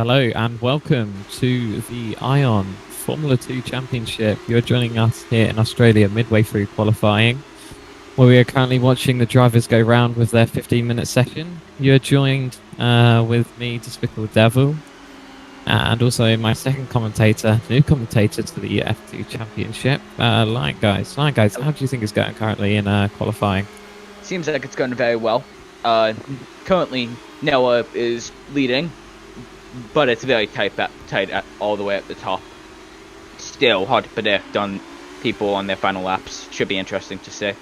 Hello and welcome to the Ion Formula 2 Championship. You're joining us here in Australia midway through qualifying, where we are currently watching the drivers go round with their 15-minute session. You're joined with me, Despicable Devil, and also my second commentator, new commentator to the F2 Championship, Lion Guys. Lion Guys, how do you think it's going currently in qualifying? Seems like it's going very well. Currently, Noah is leading, but it's very tight all the way at the top. Still hard to predict on people on their final laps. Should be interesting to see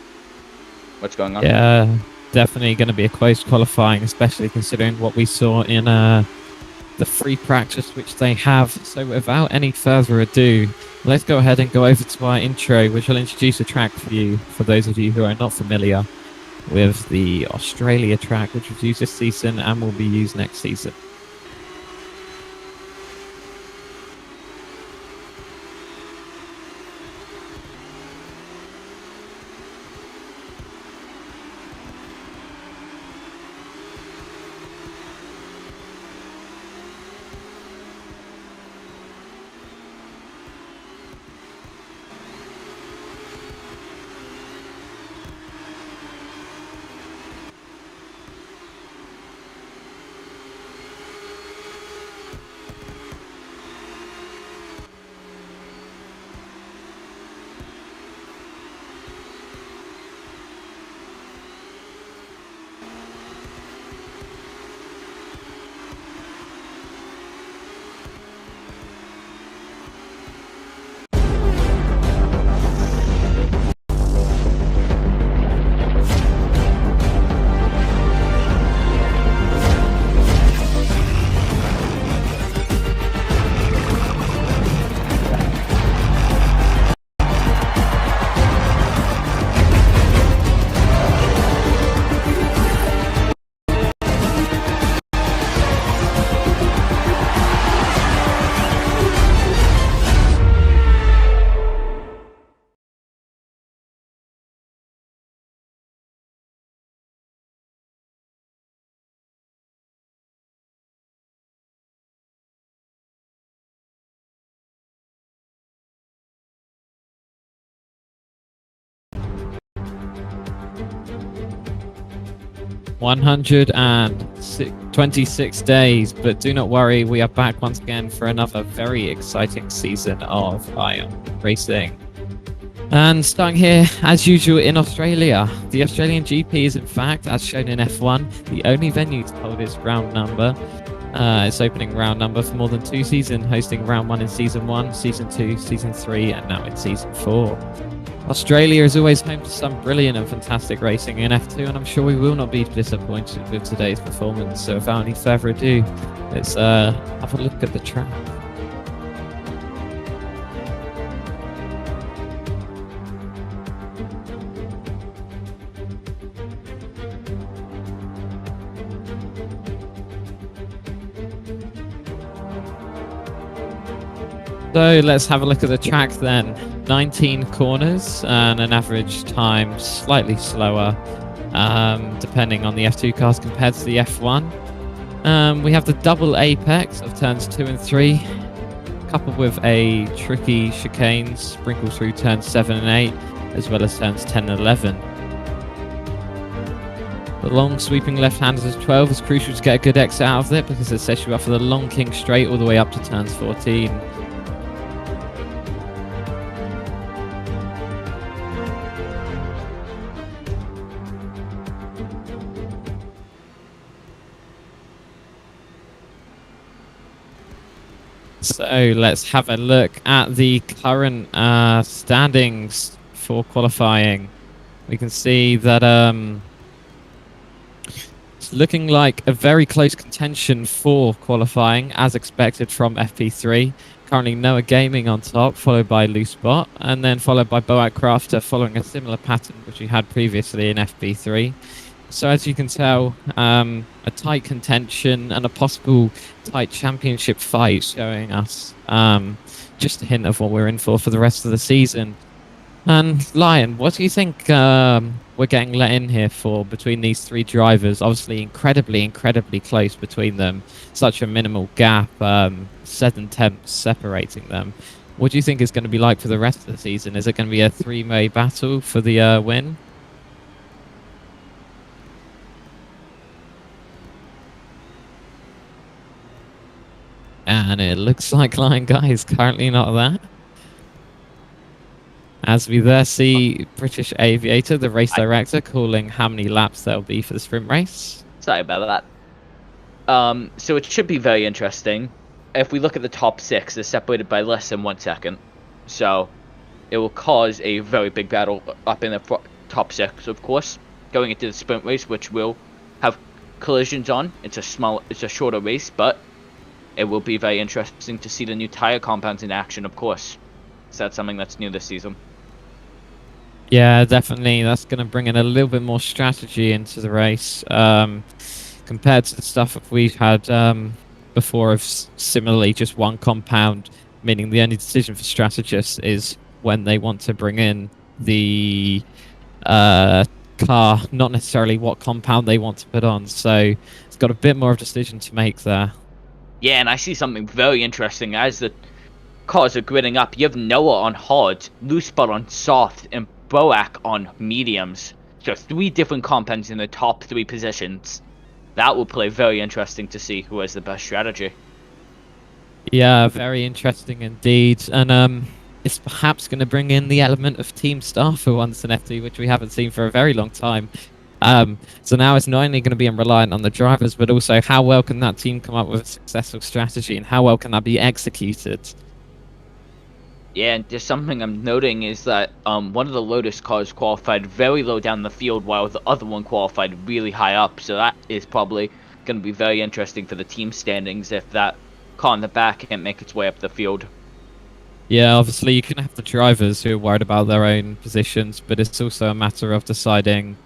what's going on. Yeah, definitely going to be a close qualifying, especially considering what we saw in the free practice which they have. So without any further ado, let's go ahead and go over to our intro, which will introduce a track for you, for those of you who are not familiar with the Australia track, which was used this season and will be used next season. "126 days, but do not worry, we are back once again for another very exciting season of Ion Racing. And starting here, as usual, in Australia. The Australian GP is, in fact, as shown in F1, the only venue to hold its round number. Its opening round number for more than 2 seasons, hosting round 1 in Season 1, Season 2, Season 3, and now in Season 4. Australia is always home to some brilliant and fantastic racing in F2, and I'm sure we will not be disappointed with today's performance. So without any further ado, let's have a look at the track. So let's have a look at the track then. 19 corners and an average time slightly slower, depending on the F2 cars compared to the F1. We have the double apex of turns 2 and 3, coupled with a tricky chicane sprinkled through turns 7 and 8, as well as turns 10 and 11. The long sweeping left-handers of 12 is crucial to get a good exit out of it, because it sets you up for the long king straight all the way up to turns 14. So let's have a look at the current standings for qualifying. We can see that it's looking like a very close contention for qualifying, as expected from FP3. Currently Noah Gaming on top, followed by Loosebot, and then followed by Boat Crafter, following a similar pattern which we had previously in FP3. So as you can tell, a tight contention and a possible tight championship fight, showing us just a hint of what we're in for the rest of the season. And Lion, what do you think we're getting let in here for between these three drivers. Obviously, incredibly close between them. Such a minimal gap, 7 tenths separating them. What do you think is going to be like for the rest of the season? Is it going to be a three-way battle for the win? And it looks like Lion Guy is currently not there. As we there see British Aviator, the race director, calling how many laps there'll be for the sprint race. Sorry about that. So it should be very interesting. If we look at the top 6, they're separated by less than 1 second. So it will cause a very big battle up in the top 6, of course. Going into the sprint race, which will have collisions on. It's a shorter race, but it will be very interesting to see the new tire compounds in action, of course. So that's something that's new this season. Yeah, definitely. That's going to bring in a little bit more strategy into the race compared to the stuff that we've had before of similarly just one compound, meaning the only decision for strategists is when they want to bring in the car, not necessarily what compound they want to put on. So it's got a bit more of a decision to make there. Yeah, and I see something very interesting as the cars are gridding up. You have Noah on hard, Loose Spot on soft, and Boak on mediums. So 3 different compounds in the top 3 positions. That will play very interesting to see who has the best strategy. Yeah, very interesting indeed. And it's perhaps going to bring in the element of team staff for once in F2, which we haven't seen for a very long time. So now it's not only going to be reliant on the drivers, but also how well can that team come up with a successful strategy and how well can that be executed? Yeah, and just something I'm noting is that one of the Lotus cars qualified very low down the field while the other one qualified really high up. So that is probably going to be very interesting for the team standings if that car in the back can't make its way up the field. Yeah, obviously you can have the drivers who are worried about their own positions, but it's also a matter of deciding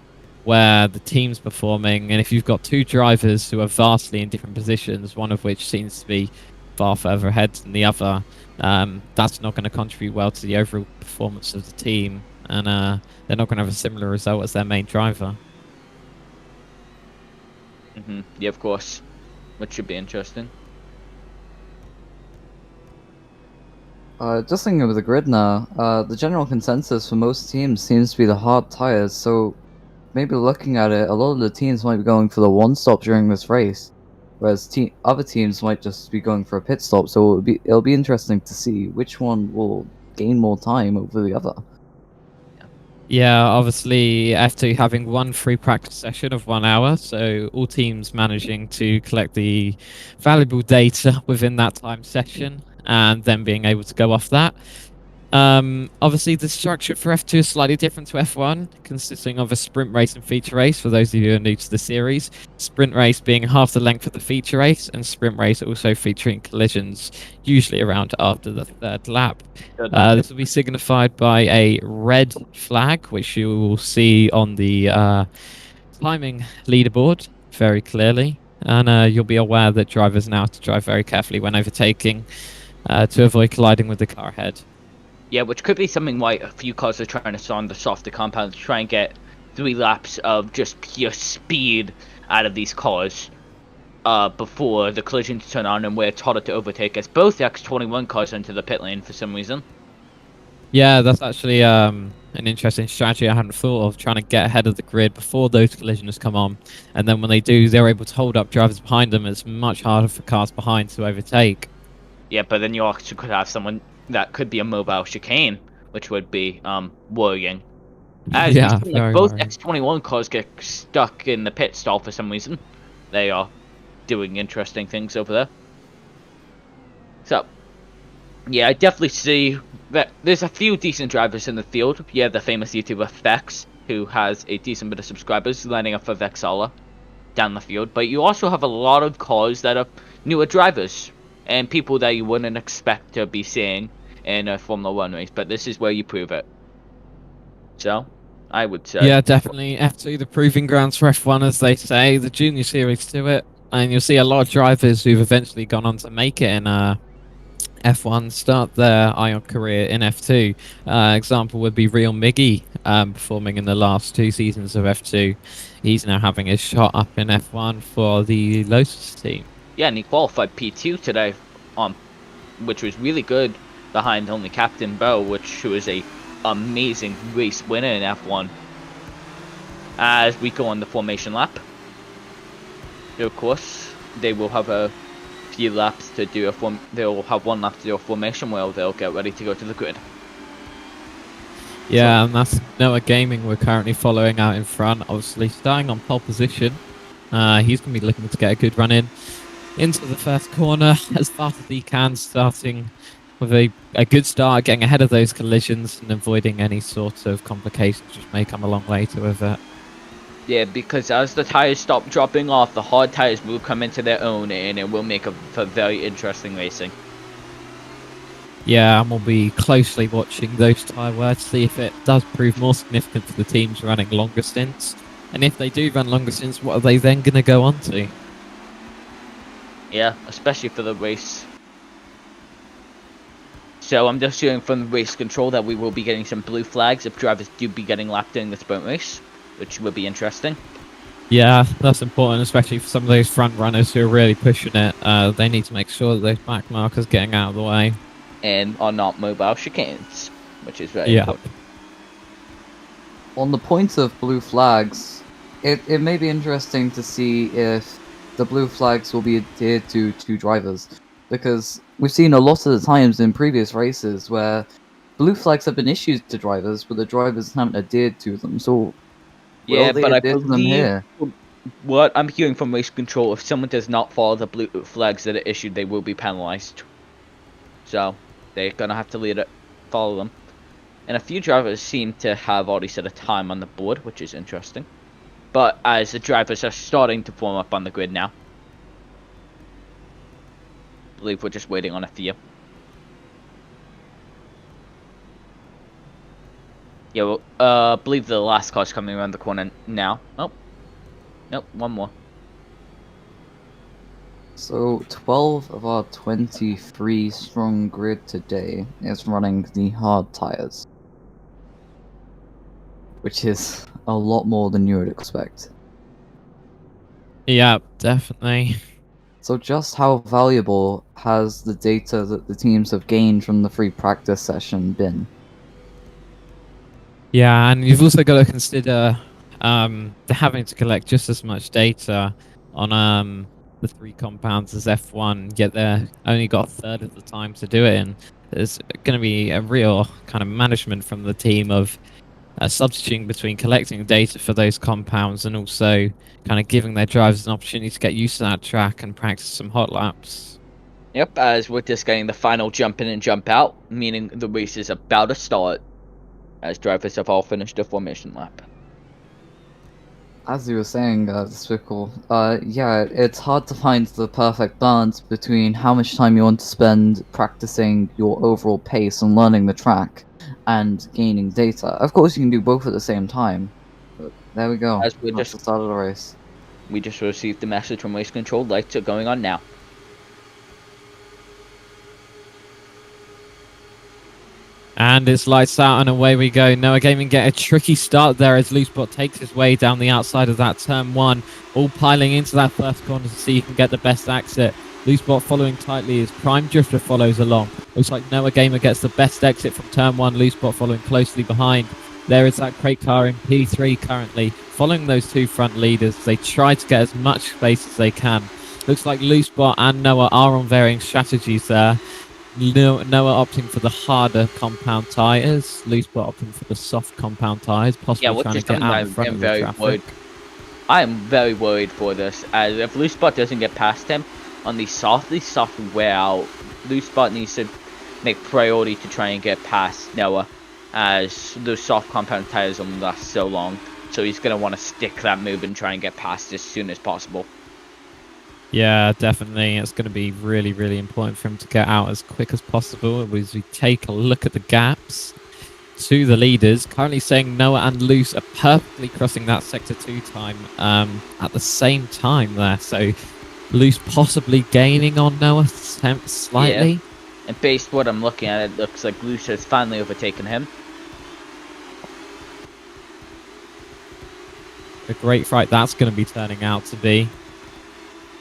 where the team's performing. And if you've got 2 drivers who are vastly in different positions, one of which seems to be far further ahead than the other, that's not going to contribute well to the overall performance of the team, and they're not going to have a similar result as their main driver. Yeah, of course, which should be interesting. Just thinking of the grid now, the general consensus for most teams seems to be the hard tires, so maybe looking at it, a lot of the teams might be going for the one-stop during this race, whereas other teams might just be going for a pit stop, so it'll be interesting to see which one will gain more time over the other. Yeah, obviously F2 having one free practice session of 1 hour, so all teams managing to collect the valuable data within that time session and then being able to go off that. Obviously the structure for F2 is slightly different to F1, consisting of a sprint race and feature race for those of you who are new to the series. Sprint race being half the length of the feature race, and sprint race also featuring collisions, usually around after the 3rd lap. This will be signified by a red flag, which you will see on the timing leaderboard very clearly. And you'll be aware that drivers now have to drive very carefully when overtaking to avoid colliding with the car ahead. Yeah, which could be something why a few cars are trying to storm the softer compound to try and get 3 laps of just pure speed out of these cars before the collisions turn on and where it's harder to overtake as both X21 cars enter the pit lane for some reason. Yeah, that's actually an interesting strategy I hadn't thought of, trying to get ahead of the grid before those collisions come on. And then when they do, they're able to hold up drivers behind them. It's much harder for cars behind to overtake. Yeah, but then you also could have someone that could be a mobile chicane, which would be worrying. As Yeah, both worrying. X21 cars get stuck in the pit stall for some reason. They are doing interesting things over there. So, yeah, I definitely see that there's a few decent drivers in the field. Yeah, the famous YouTuber Vex, who has a decent bit of subscribers, lining up for Vexala down the field. But you also have a lot of cars that are newer drivers and people that you wouldn't expect to be seeing in a Formula 1 race, but this is where you prove it. So, I would say... Yeah, definitely. F2, the proving grounds for F1, as they say, the junior series to it. And you'll see a lot of drivers who've eventually gone on to make it in F1 start their Ion career in F2. Example would be Real Miggy, performing in the last 2 seasons of F2. He's now having his shot up in F1 for the Lotus team. Yeah, and he qualified P2 today, which was really good behind only Captain Bo, who was a amazing race winner in F1. As we go on the formation lap, of course, they will have a few laps to do they'll have 1 lap to do a formation while they'll get ready to go to the grid. Yeah, and that's Noah Gaming we're currently following out in front, obviously starting on pole position. He's going to be looking to get a good run into the first corner as fast as he can, starting with a good start, getting ahead of those collisions and avoiding any sort of complications which may come along later with it. Yeah, because as the tires stop dropping off, the hard tires will come into their own, and it will make for very interesting racing. Yeah, and we'll be closely watching those tyre wear to see if it does prove more significant for the teams running longer stints. And if they do run longer stints, what are they then going to go on to? Yeah, especially for the race. So I'm just hearing from the race control that we will be getting some blue flags if drivers do be getting lapped during the sprint race, which will be interesting. Yeah, that's important, especially for some of those front runners who are really pushing it. They need to make sure that those back markers getting out of the way. And are not mobile chicanes, which is very important. On the point of blue flags, it may be interesting to see if the blue flags will be adhered to drivers, because we've seen a lot of the times in previous races where blue flags have been issued to drivers, but the drivers haven't adhered to them. So yeah, will they but I adhere to them believe here? what I'm hearing from race control, if someone does not follow the blue flags that are issued, they will be penalized. So they're gonna have to follow them. And a few drivers seem to have already set a time on the board, which is interesting. But as the drivers are starting to form up on the grid now, I believe we're just waiting on a few. Yeah, well, I believe the last car's coming around the corner now. Oh, nope, one more. So 12 of our 23 strong grid today is running the hard tires, which is a lot more than you would expect. Yeah, definitely. So just how valuable has the data that the teams have gained from the free practice session been? Yeah, and you've also got to consider having to collect just as much data on the 3 compounds as F1, yet they're only got a third of the time to do it in. There's going to be a real kind of management from the team of substituting between collecting data for those compounds and also kind of giving their drivers an opportunity to get used to that track and practice some hot laps. Yep, as we're just getting the final jump in and jump out, meaning the race is about to start, as drivers have all finished a formation lap. As you were saying, Despicable, yeah, it's hard to find the perfect balance between how much time you want to spend practicing your overall pace and learning the track and gaining data. Of course, you can do both at the same time, but there we go. As we're That's the start of the race. We just received the message from race control, lights are going on now. And it's lights out and away we go. Noah Gaming get a tricky start there as Loosebot takes his way down the outside of that turn 1, all piling into that first corner to see who can get the best exit. Loosebot following tightly as Prime Drifter follows along. Looks like Noah Gamer gets the best exit from turn 1, Loosebot following closely behind. There is that crate car in P3 currently, following those 2 front leaders. They try to get as much space as they can. Looks like Loosebot and Noah are on varying strategies there. Noah opting for the harder compound tyres, Loosebot opting for the soft compound tyres, possibly trying to get out in front of the traffic. I am very worried for this, as if Loosebot doesn't get past him on the soft wear out, Loosebot needs to make priority to try and get past Noah, as those soft compound tyres only last so long, so he's going to want to stick that move and try and get past as soon as possible. Yeah, definitely. It's going to be really, really important for him to get out as quick as possible as we take a look at the gaps to the leaders. Currently saying Noah and Loose are perfectly crossing that Sector 2 time at the same time there. So Loose possibly gaining on Noah slightly. Yeah. And based on what I'm looking at, it looks like Loose has finally overtaken him. a great fight that's going to be turning out to be.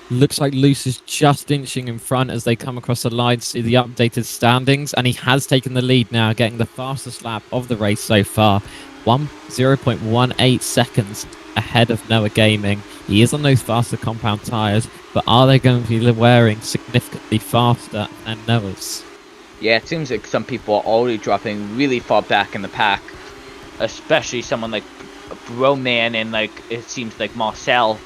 Looks like Luce is just inching in front as they come across the line to see the updated standings, and he has taken the lead now, getting the fastest lap of the race so far. 0.18 seconds ahead of Noah Gaming. He is on those faster compound tyres, but are they going to be wearing significantly faster than Noah's? Yeah, it seems like some people are already dropping really far back in the pack, especially someone like Broman and like it seems like Marcel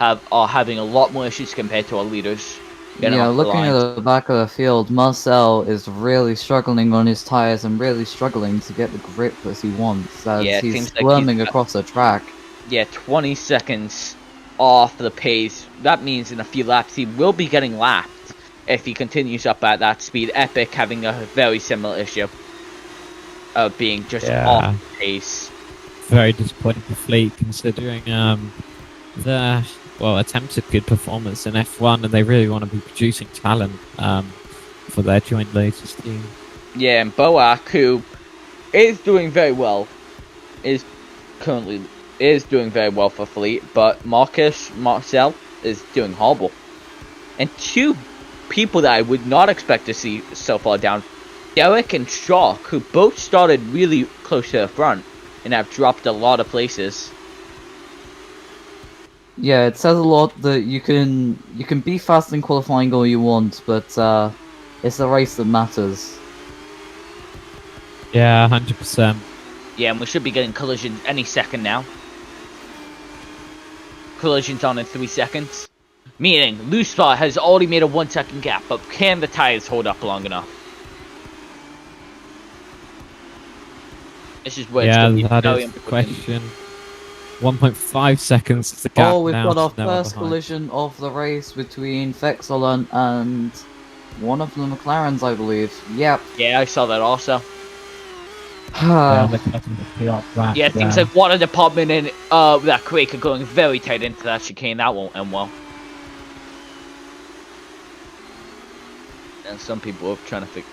are having a lot more issues compared to our leaders. Yeah, looking at the back of the field, Marcel is really struggling on his tyres and really struggling to get the grip as he wants, as he's squirming across the track. Yeah, 20 seconds off the pace. That means in a few laps he will be getting lapped if he continues up at that speed. Epic having a very similar issue of being just off the pace. Very disappointing for Fleet, considering their attempted good performance in F1, and they really want to be producing talent for their joint latest team. Yeah, and Boak, who is doing very well, is doing very well for Fleet, but Marcel is doing horrible. And two people that I would not expect to see so far down, Derek and Shock, who both started really close to the front and have dropped a lot of places. Yeah, it says a lot that you can be fast in qualifying all you want, but it's the race that matters. Yeah, 100%. Yeah, and we should be getting collisions any second now. Collisions on in 3 seconds. Meaning, Loose Spot has already made a 1 second gap, but can the tires hold up long enough? This is where it's going to be that is the question. 1.5 seconds is the gap. Oh, we've now got our to Noah first behind. collision of the race between Fexel and one of the McLarens, I believe. Yep. Yeah, I saw that also. Yeah, It seems like water department and that Quake are going very tight into that chicane. That won't end well. And some people are trying to figure.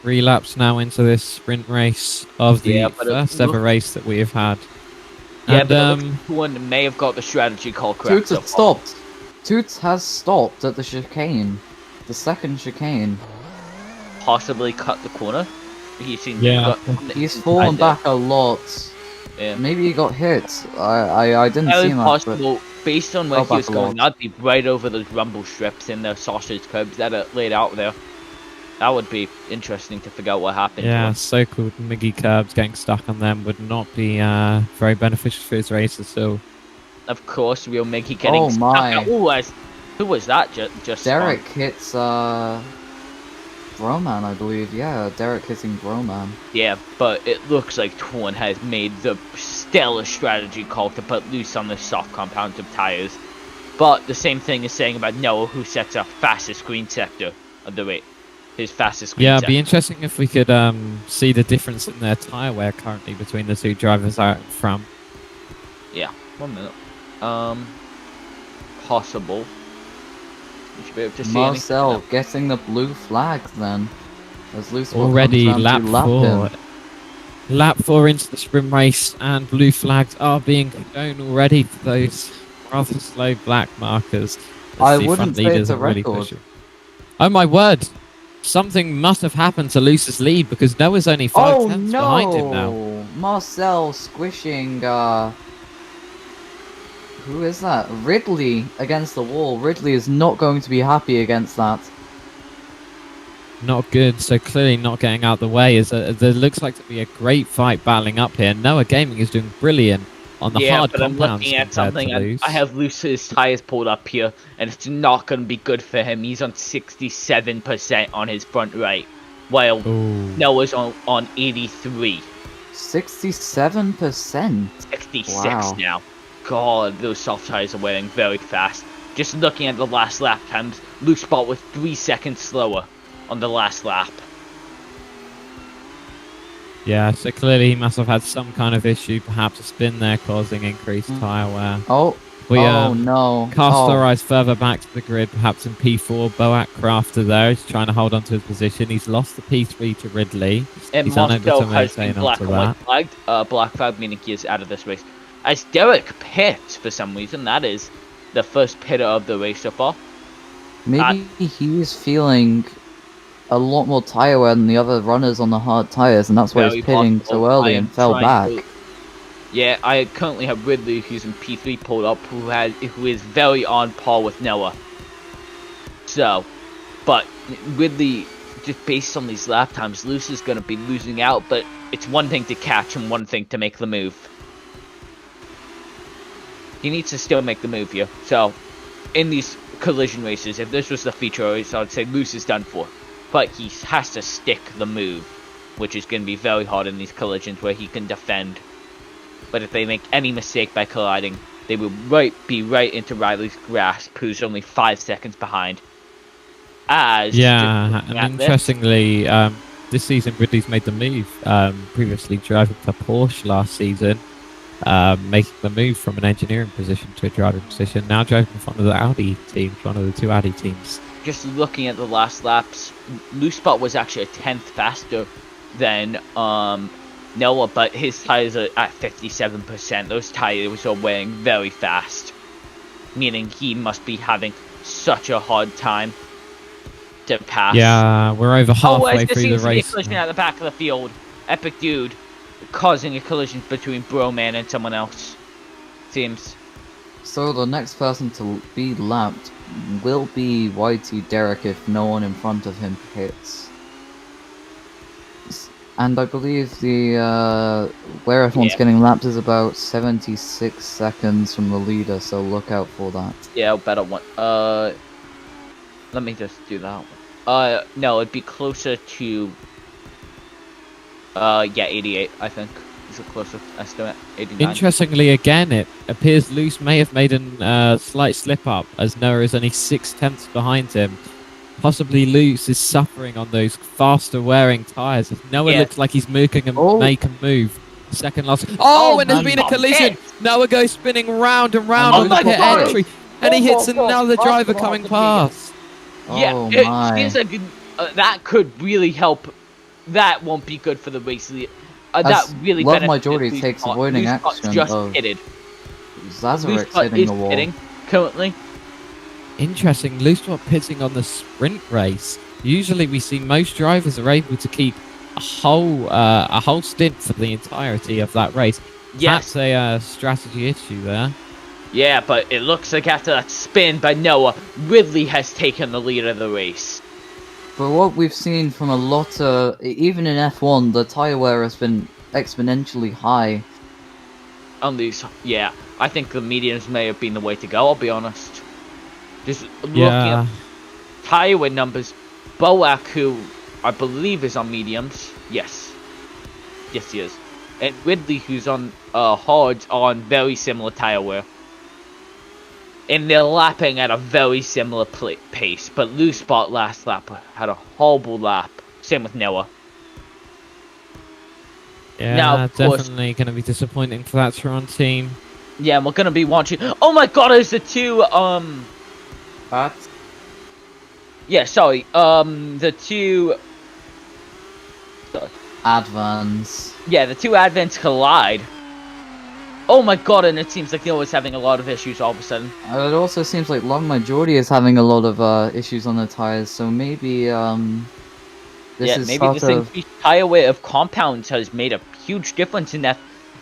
Three laps now into this sprint race of the first ever race that we have had. Yeah, and, but one may have got the strategy call correct. Toots had stopped. Toots has stopped at the chicane. The second chicane. Possibly cut the corner. He's fallen back a lot. Yeah. Maybe he got hit. I didn't see much. Possible. Based on where he was going, I'd be right over those rumble strips and the sausage curbs that are laid out there. That would be interesting to figure out what happened. Yeah, so-called Miggy curbs getting stuck on them would not be very beneficial for his races. So, of course, real Miggy getting stuck. Who was that? Just Derek hits Broman, I believe. Yeah, Derek hitting Broman. Yeah, but it looks like Torn has made the stellar strategy call to put Loose on the soft compound of tires. But the same thing is saying about Noah, who sets up fastest green sector of the race. His fastest green sector. It'd be interesting if we could see the difference in their tyre wear currently between the two drivers out front. Yeah, 1 minute. Possible. We should be able to see Marcel getting the blue flag then. As Loose already lap 4. Lap 4 into the sprint race, and blue flags are being shown already for those rather slow black markers. I wouldn't say it's a record. Oh my word! Something must have happened to Loose's lead, because Noah's only 5 tenths behind him now. Marcel squishing who is that? Ridley against the wall. Ridley is not going to be happy against that. Not good, so clearly not getting out the way. There looks like to be a great fight battling up here. Noah Gaming is doing brilliant on the hard compounds. I'm looking at something, and I have Loose's tyres pulled up here, and it's not going to be good for him. He's on 67% on his front right, while Noah's on 83. 67%? 66 now. God, those soft tyres are wearing very fast. Just looking at the last lap times, Loose Spot was 3 seconds slower on the last lap. Yeah, so clearly he must have had some kind of issue, perhaps a spin there causing increased tyre wear. Oh, We no. cast Oh, our eyes further back to the grid, perhaps in P4. Boak Crafter there is trying to hold on to his position. He's lost the P3 to Ridley. And He's unable Moscow to has been maintain black onto and that. white flagged. Black flag meaning he is out of this race. As Derek pits for some reason, that is the first pitter of the race so far. maybe he's feeling a lot more tire wear than the other runners on the hard tires, and that's why Very he's pitting possible. so early I am and fell trying back. to- Yeah, I currently have Ridley who's in P3 pulled up, who is very on par with Noah. So, but Ridley, just based on these lap times, Luce is going to be losing out, but it's one thing to catch and one thing to make the move. He needs to still make the move here. So, in these collision races, if this was the feature race, I would say Luce is done for. But he has to stick the move, which is going to be very hard in these collisions where he can defend. But if they make any mistake by colliding, they will be right into Riley's grasp, who's only 5 seconds behind. Yeah, and interestingly, this season Ridley's made the move. Previously driving for Porsche last season, making the move from an engineering position to a driving position. Now driving in front of the Audi teams, one of the two Audi teams. Just looking at the last laps, Loose Spot was actually a 10th faster than Noah, but his tires are at 57%. Those tires are wearing very fast, meaning he must be having such a hard time to pass. Yeah, we're over halfway through the race. A collision at the back of the field. Epic Dude causing a collision between Broman and someone else. Seems. So the next person to be lapped will be YT Derek if no one in front of him hits. And I believe the where everyone's getting lapped is about 76 seconds from the leader, so look out for that. Yeah, better one. Let me just do that one. No, it'd be closer to. Yeah, 88. I think is a closer estimate. 89. Interestingly, again, it appears Luce may have made a slight slip up, as Noah is only 6/10 behind him. Possibly Luce is suffering on those faster wearing tyres. Noah looks like he's making a move. Second last. And there's been a collision. Noah goes spinning round and round on the pit entry, and he hits another driver coming past. Yeah, it seems like that could really help. That won't be good for the race. That really Love Majority takes avoiding action just of pitted. Zazarek hitting the wall. Pitting currently. Interesting, Loose Spot pitting on the sprint race. Usually we see most drivers are able to keep a whole stint for the entirety of that race. Yes. That's a strategy issue there. Yeah, but it looks like after that spin by Noah, Ridley has taken the lead of the race. But what we've seen from a lot of, even in F1, the tyre wear has been exponentially high. On these, yeah, I think the mediums may have been the way to go, I'll be honest. Just looking at tyre wear numbers, Boak, who I believe is on mediums, yes he is, and Ridley, who's on hards, on very similar tyre wear. And they're lapping at a very similar pace, but Loose Spot last lap had a horrible lap. Same with Noah. Yeah, now, definitely going to be disappointing for that Tron team. Yeah, and we're going to be watching. Oh my God, it's the two. What? Yeah, sorry. The two. Advance. Yeah, the two Advents collide. Oh my God, and it seems like Noah's having a lot of issues all of a sudden. It also seems like Long Majority is having a lot of issues on the tires, so maybe this is maybe this increased tire wear of compounds has made a huge difference in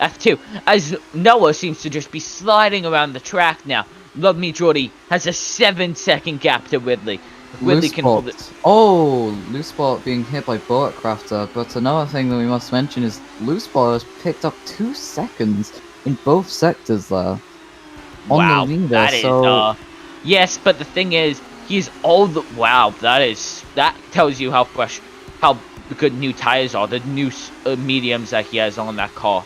F2, as Noah seems to just be sliding around the track now. Love Majority has a 7-second gap to Ridley. Ridley can hold it. Oh, Loose Spot being hit by Bullet Crafter, but another thing that we must mention is Loose Spot has picked up 2 seconds in both sectors there. Wow, on the leader, that is, yes, but the thing is, he's all the, wow, that tells you how fresh, how good new tires are, the new mediums that he has on that car.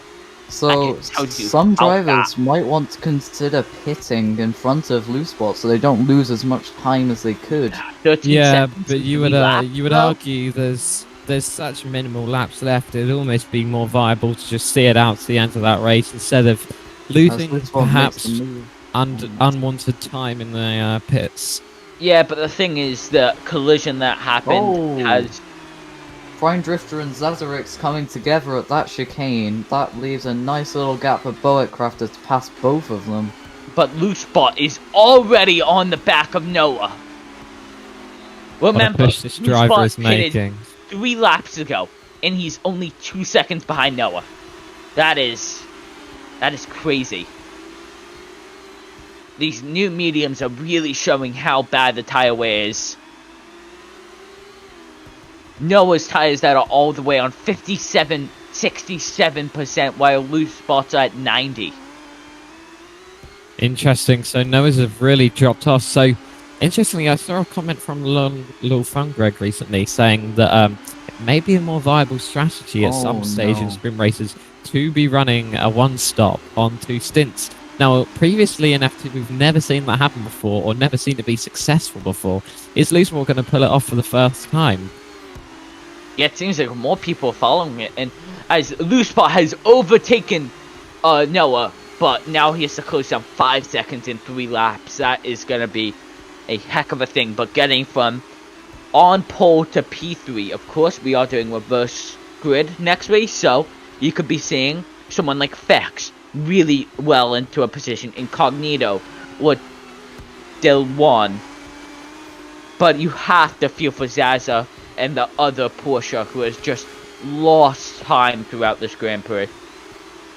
So, some drivers might want to consider pitting in front of Loose Spot so they don't lose as much time as they could. Yeah, but you would argue there's such minimal laps left, it'd almost be more viable to just see it out to the end of that race instead of losing perhaps unwanted time in the pits. Yeah, but the thing is, the collision that happened has... Prime Drifter and Zazarix coming together at that chicane, that leaves a nice little gap for Bullet Crafter to pass both of them. But Loose Spot is already on the back of Noah. Remember, What a push this driver is making. 3 laps ago, and he's only 2 seconds behind Noah. That is crazy. These new mediums are really showing how bad the tire wear is. Noah's tires that are all the way on 67%, while Loose Spot's at 90%. Interesting. So Noah's have really dropped off. So, interestingly, I saw a comment from Lil Fun Greg recently saying that it may be a more viable strategy at some stage in sprint races to be running a one-stop on 2 stints. Now, previously in F2, we've never seen that happen before, or never seen it be successful before. Is Looseball going to pull it off for the first time? Yeah, it seems like more people are following it, and as Loose Spot has overtaken Noah, but now he has to close down 5 seconds in 3 laps. That is going to be a heck of a thing, but getting from on pole to P3, of course, we are doing reverse grid next week, so you could be seeing someone like Fex really well into a position, Incognito or Del1, but you have to feel for Zaza and the other Porsche who has just lost time throughout this Grand Prix.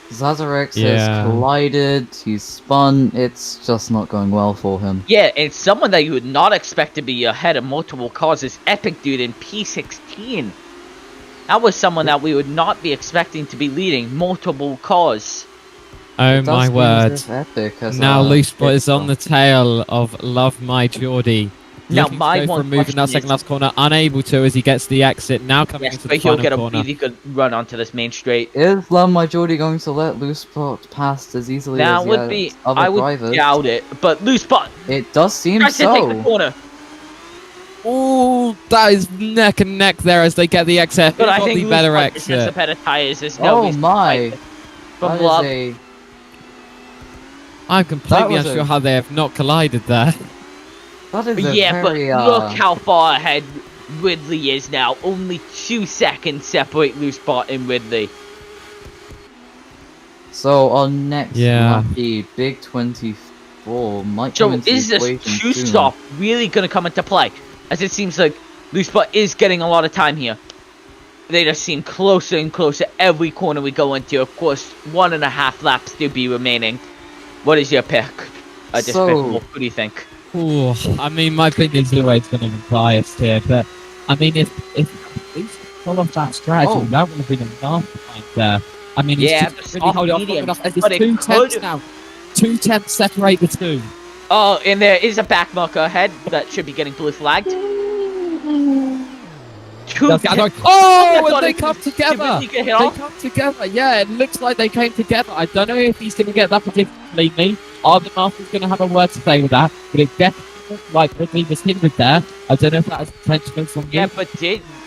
Zazarix has collided, he's spun, it's just not going well for him. Yeah, and someone that you would not expect to be ahead of multiple cars is Epic Dude in P16. That was someone that we would not be expecting to be leading multiple cars. Oh my word. Now Loosebot is on the tail of Love My Geordie. Now my one from moving that second last corner, unable to as he gets the exit. Now coming into the final corner. He'll get a really good run onto this main straight. Is Love My Geordie going to let Loosebot pass as easily as the other drivers? I would doubt it, but Loosebot. It does seem tries so. To take the corner. Oh, that is neck and neck there as they get the exit. But I think the better exit. Has a better tires. Oh my! From Love. I'm completely unsure how they have not collided there. That is but look how far ahead Ridley is now. Only 2 seconds separate Loosebot and Ridley. So on next lappy, Big 24 might come into is this 2-stop really going to come into play? As it seems like Loosebot is getting a lot of time here. They just seem closer and closer every corner we go into. Of course, 1.5 laps to be remaining. What is your pick? What do you think? Ooh, I mean, my opinion's always going to be biased here, but I mean, if full of that strategy, that would have been a mastermind there. I mean, it's just really holding off long enough. There's 2 tenths now. 2 tenths separate the two. Oh, and there is a back marker ahead that should be getting blue flagged. Oh, and they come together. They come together. Yeah, it looks like they came together. I don't know if he's going to get that particularly me. Are the Masters going to have a word to say with that? But it definitely looks like Ridley was hindered there. I don't know if that is intentional from you.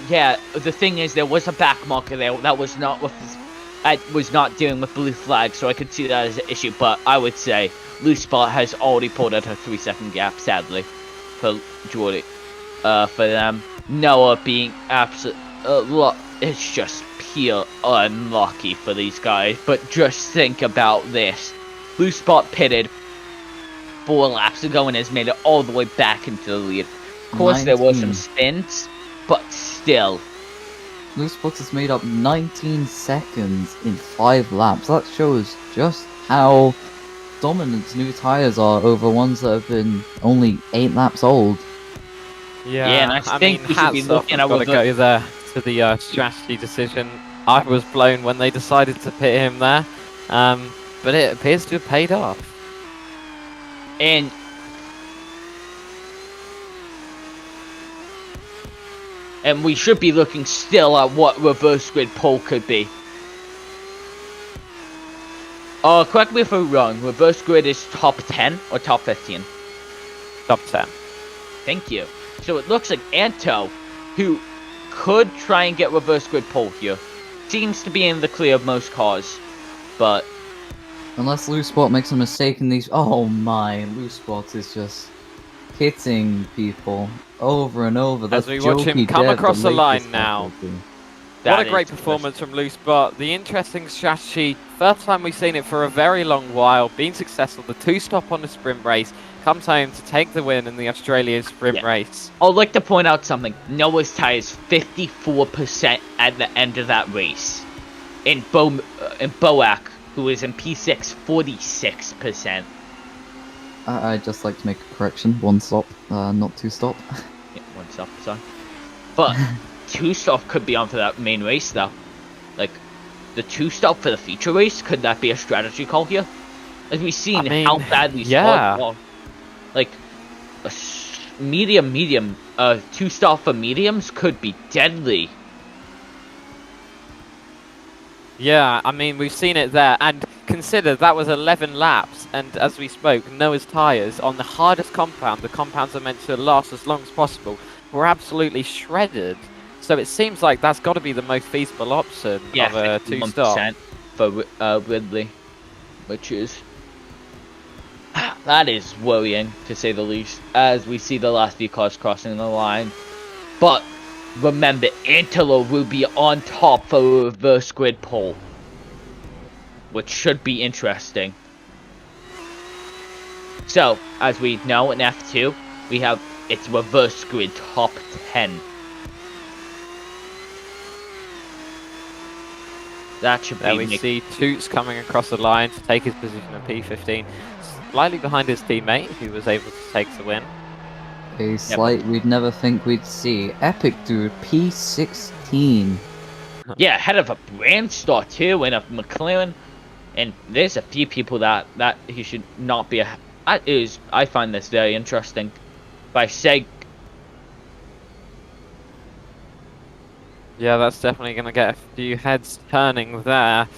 Yeah, the thing is, there was a back marker there that was not dealing with blue flag, so I could see that as an issue. But I would say Loosebot has already pulled out a 3-second gap, sadly, for Jordy. For them, Noah being absolute, it's just pure unlucky for these guys. But just think about this. Loosebot pitted 4 laps ago and has made it all the way back into the lead. Of course, there were some spins, but still. Loosebot has made up 19 seconds in 5 laps. That shows just how dominant new tires are over ones that have been only 8 laps old. Yeah, and I think we should be looking at to go there to the strategy decision. I was blown when they decided to pit him there. But it appears to have paid off. And we should be looking still at what reverse grid pole could be. Correct me if I'm wrong. Reverse grid is top 10 or top 15? Top 10. Thank you. So it looks like Anto, who could try and get reverse grid pole here, seems to be in the clear of most cars. But Unless Loose Spot makes a mistake in these. Oh my, Loose Spot is just hitting people over and over. As That's we watch him Jokey come dead, across the latest line now. faculty. What a That great is performance from Loose Spot. The interesting strategy, first time we've seen it for a very long while, being successful. The 2-stop on the sprint race, comes home to take the win in the Australian sprint race. I'd like to point out something. Noah's tires 54% at the end of that race. In Boak, who is in P6, 46%. I'd just like to make a correction. 1 stop, not 2 stop. Yeah, 1 stop, sorry. But 2 stop could be on for that main race, though. Like, the 2 stop for the feature race, could that be a strategy call here? As we've seen how badly Spot. Like, a medium, 2 stop for mediums could be deadly. Yeah, I mean, we've seen it there, and consider that was 11 laps, and as we spoke, Noah's tyres on the hardest compound, the compounds are meant to last as long as possible, were absolutely shredded. So it seems like that's got to be the most feasible option of a 2-stop. For Ridley, which is... that is worrying, to say the least, as we see the last few cars crossing the line. But remember, Antelope will be on top for a reverse grid pole, which should be interesting. So, as we know in F2, we have its reverse grid top 10. That should be... There we see Toots coming across the line to take his position at P15, slightly behind his teammate, who was able to take the win. A slight we'd never think we'd see. Epic dude, P16. Yeah, ahead of a brand star too, and a McLaren. And there's a few people that he should not be a... I find this very interesting. By Seg... Yeah, that's definitely going to get a few heads turning there.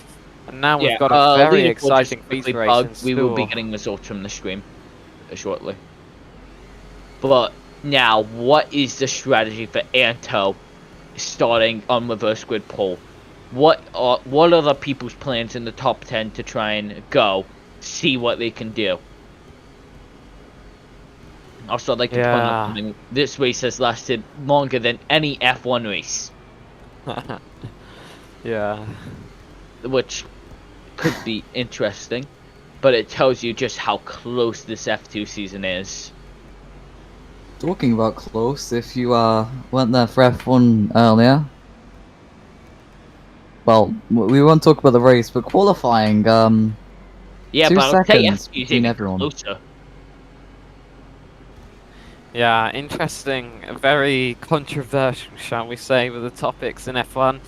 And now we've got a very exciting feature race in store. We will be getting results from the stream shortly. But now, what is the strategy for Anto starting on reverse grid pole? What are the people's plans in the top 10 to try and go see what they can do? Also, I'd like to point out something. This race has lasted longer than any F1 race. Yeah. Which could be interesting, but it tells you just how close this F2 season is. Talking about close, if you went there for F1 earlier, well, we won't talk about the race, but qualifying, yeah, 2 but I'll say seconds F2 is between even everyone. closer. Yeah, interesting, very controversial, shall we say, with the topics in F1.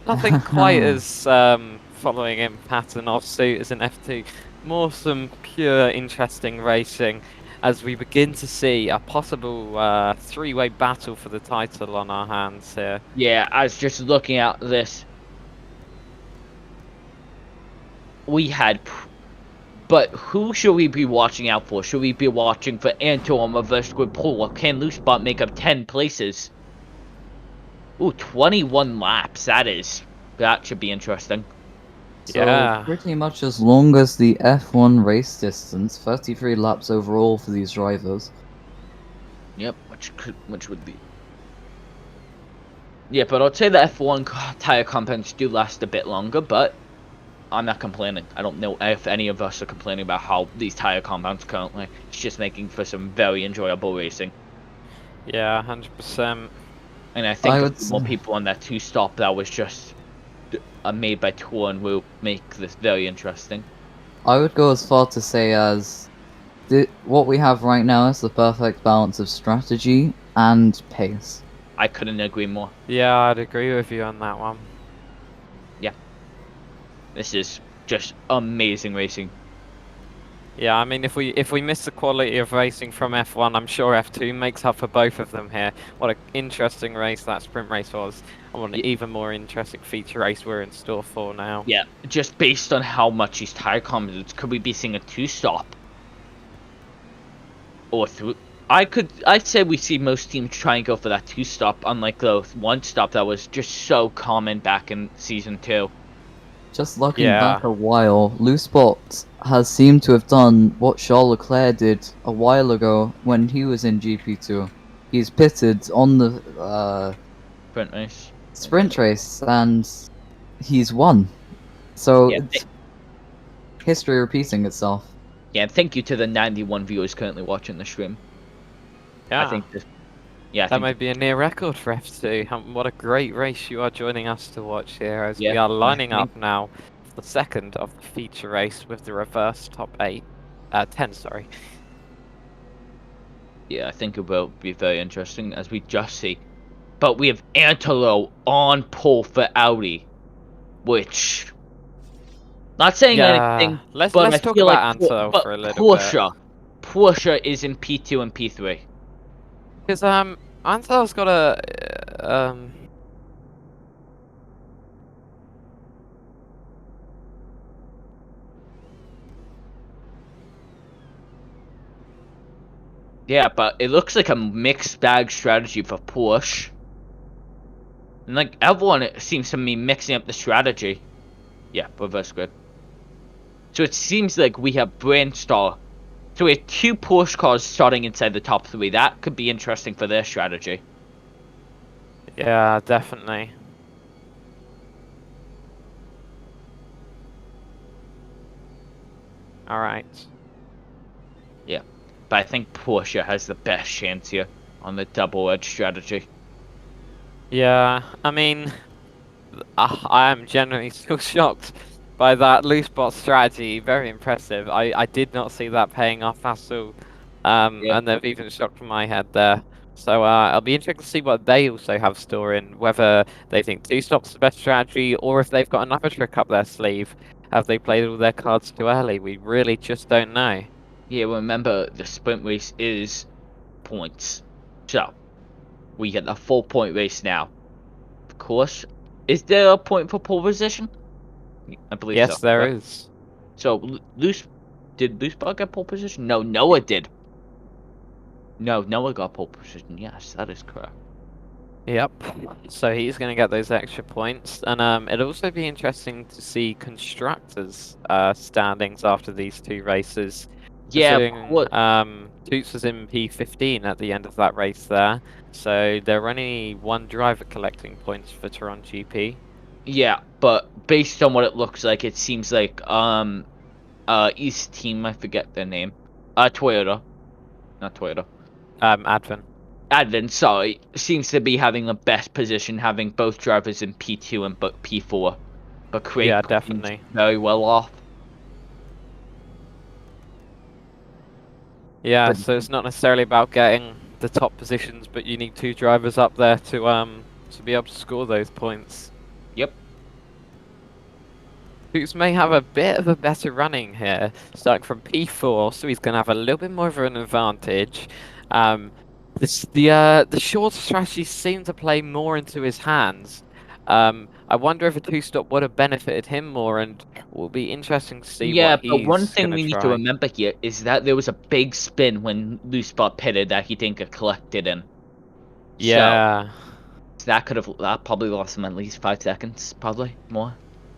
Nothing quite as following in pattern of suit as in F2. More some pure interesting racing as we begin to see a possible 3-way battle for the title on our hands here. Yeah, I was just looking at this. We had... But who should we be watching out for? Should we be watching for Anto on reverse grid pole, or can Loose Spot make up 10 places? Ooh, 21 laps. That should be interesting. So Yeah. pretty much as long as the F1 race distance, 33 laps overall for these drivers. Yep, which would be... Yeah, but I'd say the F1 tire compounds do last a bit longer, but I'm not complaining. I don't know if any of us are complaining about how these tire compounds currently. It's just making for some very enjoyable racing. Yeah, 100%. And I think more people on that 2-stop that was just made by Torn will make this very interesting. I would go as far to say as what we have right now is the perfect balance of strategy and pace. I couldn't agree more. Yeah, I'd agree with you on that one. Yeah. This is just amazing racing. Yeah, I mean, if we miss the quality of racing from F1, I'm sure F2 makes up for both of them here. What an interesting race that sprint race was. And what an even more interesting feature race we're in store for now. Yeah, just based on how much these tire compounds, could we be seeing a 2-stop? Or I'd say we see most teams try and go for that 2-stop, unlike the 1-stop that was just so common back in Season 2. Just looking Yeah. back a while, Loosebot has seemed to have done what Charles Leclerc did a while ago when he was in GP2. He's pitted on the Sprint race. sprint race and he's won. So Yeah, it's history repeating itself. Yeah, and thank you to the 91 viewers currently watching the stream. Yeah. I think this, yeah, I That think might be a near record for F2. What a great race you are joining us to watch here as we Yeah, are lining I up now for the second of the feature race with the reverse top 10, sorry. yeah, I think it will be very interesting as we just see. But we have Antelo on pole for Audi, which not saying Yeah, anything, let's but I talk feel about like Anto for a little bit. Porsche is in P2 and P3. Because Anto's got a Yeah, but it looks like a mixed bag strategy for Porsche. And like everyone it seems to be mixing up the strategy. Yeah, reverse grid. So it seems like we have Brandstar. So we have 2 Porsche cars starting inside the top 3. That could be interesting for their strategy. yeah, definitely. All right. Yeah, but I think Porsche has the best chance here on the double-edged strategy. Yeah, I mean, I am genuinely still shocked by that loose bot strategy. Very impressive. I did not see that paying off at all. Yeah. And they've even shocked my head there. So I'll be interested to see what they also have storing, whether they think 2-stop's the best strategy, or if they've got another trick up their sleeve. Have they played all their cards too early? We really just don't know. Yeah, remember the sprint race is points. So, we get the 4-point race now. Of course, is there a point for pole position? I believe so. Yes, there right? is. So, did Loosebot get pole position? No, Noah did. No, Noah got pole position. Yes, that is correct. Yep. So he's going to get those extra points, and it'll also be interesting to see constructors' standings after these 2 races. Yeah, Considering, Toots was in P15 at the end of that race there, so there are only 1 driver collecting points for Toronto GP. yeah, but based on what it looks like, it seems like East team, I forget their name. Toyota. Not Toyota. Advent, sorry, seems to be having the best position, having both drivers in P2 and P4. But Craig Yeah, seems definitely. very well off. Yeah, But- so it's not necessarily about getting the top positions, but you need 2 drivers up there to be able to score those points. Yep. Toots may have a bit of a better running here, starting from P4, so he's going to have a little bit more of an advantage. The short strategies seem to play more into his hands. I wonder if a 2-stop would have benefited him more, and it will be interesting to see Yeah, what he's but one thing gonna we need to try. remember here is that there was a big spin when Loosebot pitted that he didn't get collected in. Yeah. So that probably lost him at least 5 seconds, probably more,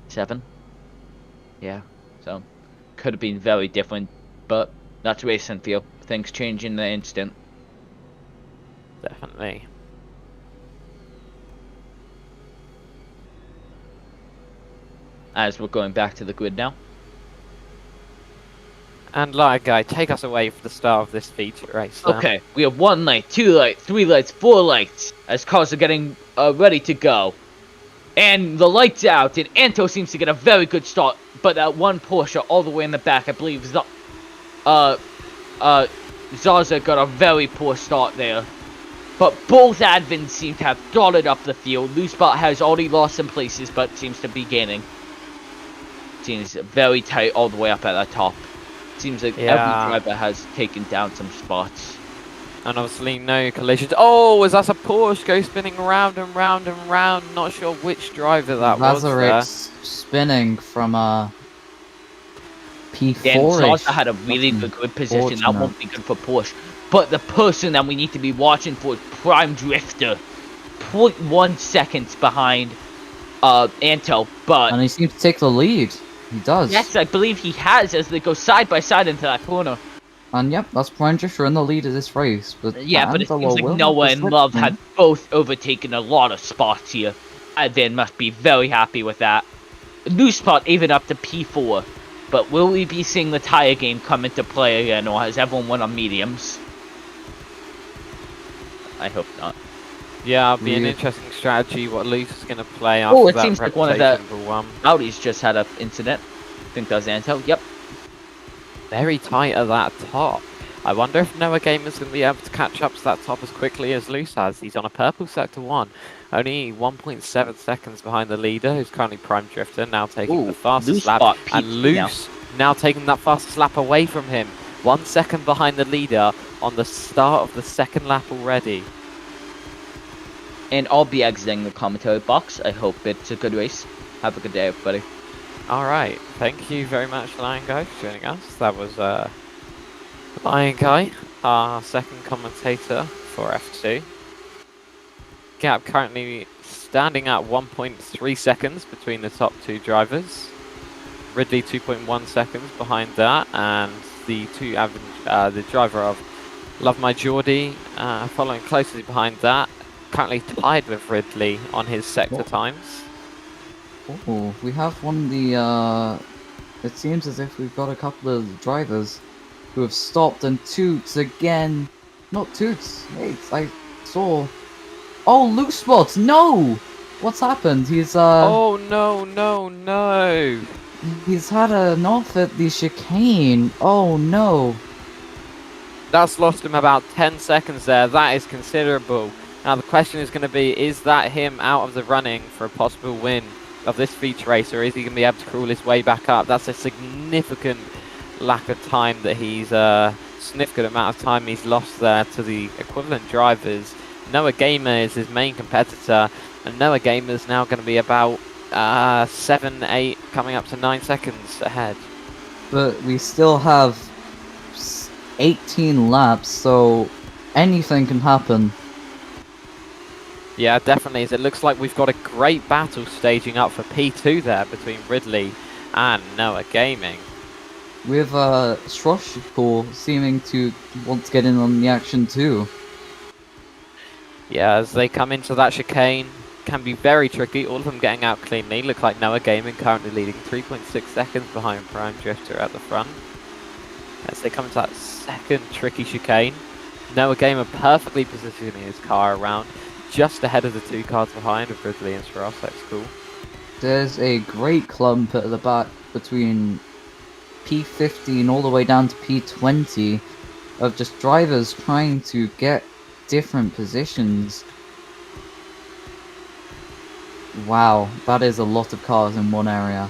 7. Yeah, so could have been very different, but that's racing feel. Things change in the instant. Definitely. As we're going back to the grid now. And like guy, take us away for the start of this feature race. Then. Okay, we have 1 light, 2 lights, 3 lights, 4 lights, as cars are getting ready to go. And the light's out, and Anto seems to get a very good start, but that one Porsche all the way in the back, I believe, Zaza got a very poor start there. But both Advents seem to have dotted up the field. Loosebot has already lost some places, but seems to be gaining. Seems very tight all the way up at the top. Seems like every driver has taken down some spots. And obviously no collisions. Oh, was that a Porsche go spinning round and round and round? Not sure which driver that was there. Spinning from P4. Dan Zaza had a really good position. That won't be good for Porsche. But the person that we need to be watching for is Prime Drifter. 0.1 seconds behind Anto, but And he seems to take the lead. He does. yes, I believe he has as they go side by side into that corner. And yep, that's Prime Drifter in the lead of this race. But Yeah, but it Angelo seems like will have Noah the and Love slipstream. have both overtaken a lot of spots here. They must be very happy with that. New spot even up to P4. But will we be seeing the tire game come into play again, or has everyone won on mediums? I hope not. Yeah, it'll be an Yeah. interesting strategy what Luce is going to play after Oh, it that seems like one of the reputation for one. Audis just had an incident. I think that was Anto. Yep. Very tight at that top. I wonder if Noah Gamer's going to be able to catch up to that top as quickly as Luce has. He's on a purple sector 1. Only 1.7 seconds behind the leader, who's currently Prime Drifter, now taking the fastest Luce lap. spot And P2 Luce now taking that fastest lap away from him. 1 second behind the leader on the start of the second lap already. And I'll be exiting the commentary box. I hope it's a good race. Have a good day, everybody. Alright, thank you very much, Lion Guy, for joining us. That was Lion Guy, our second commentator for F2. Gap currently standing at 1.3 seconds between the top two drivers. Ridley 2.1 seconds behind that, and the the driver of Love My Geordie following closely behind that. Currently tied with Ridley on his sector times. Oh, we have one of the, it seems as if we've got a couple of drivers who have stopped, and Toots again. Not Toots, wait, I saw. Oh, Luke Spots, no! What's happened? He's, Oh no, no, no! he's had an off at the chicane. Oh no. That's lost him about 10 seconds there. That is considerable. Now the question is going to be, is that him out of the running for a possible win of this feature race, or is he going to be able to crawl his way back up? That's a significant lack of time that he's, significant amount of time he's lost there to the equivalent drivers. Noah Gamer is his main competitor, and Noah Gamer is now going to be about 7, 8, coming up to 9 seconds ahead. But we still have 18 laps, so anything can happen. Yeah, definitely. As it looks like we've got a great battle staging up for P2 there between Ridley and Noah Gaming. With Shroshko seeming to want to get in on the action too. Yeah, as they come into that chicane, can be very tricky. All of them getting out cleanly. Look like Noah Gaming currently leading 3.6 seconds behind Prime Drifter at the front. As they come into that second tricky chicane, Noah Gamer perfectly positioning his car around, just ahead of the two cars behind of Ridley and Shiraz. That's cool. There's a great clump at the back between P15 all the way down to P20 of just drivers trying to get different positions. Wow, that is a lot of cars in one area.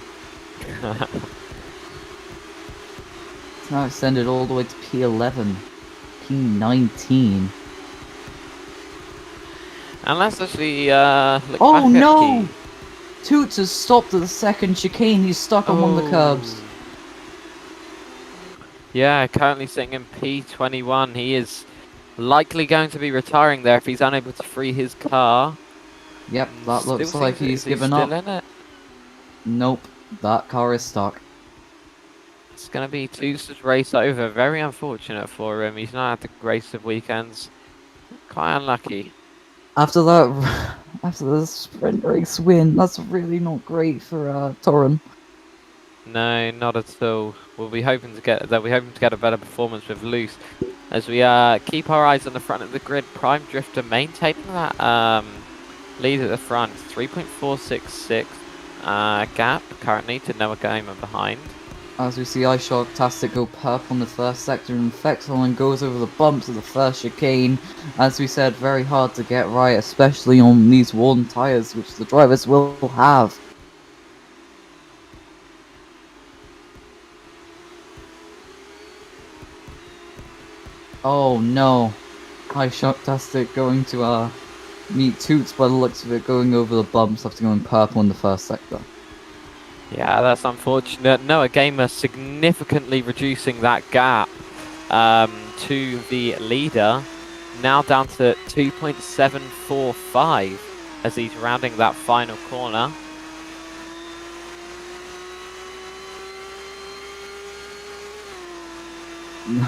It's now extended all the way to P11, P19. And let's actually look Oh back at no! P. Toots has stopped at the second chicane, he's stuck on one of the curbs. Yeah, currently sitting in P21. He is likely going to be retiring there if he's unable to free his car. Yep, that Still looks like seems he's still given up. in it. Nope, that car is stuck. It's going to be Toots' race over. Very unfortunate for him. He's not had the grace of weekends. Quite unlucky. After that, after the sprint race win, that's really not great for Torren. No, not at all. We'll be hoping to get a better performance with Luce, as we keep our eyes on the front of the grid. Prime Drifter maintaining that lead at the front, 3.466 gap currently to Noah Gamer behind. As we see iShark-tastic go purple on the first sector, and Fexelon goes over the bumps of the first chicane. As we said, very hard to get right, especially on these worn tyres, which the drivers will have. Oh no, iShark-tastic going to meet Toots by the looks of it, going over the bumps after going purple in the first sector. Yeah, that's unfortunate. Noah Gamer significantly reducing that gap to the leader. Now down to 2.745 as he's rounding that final corner.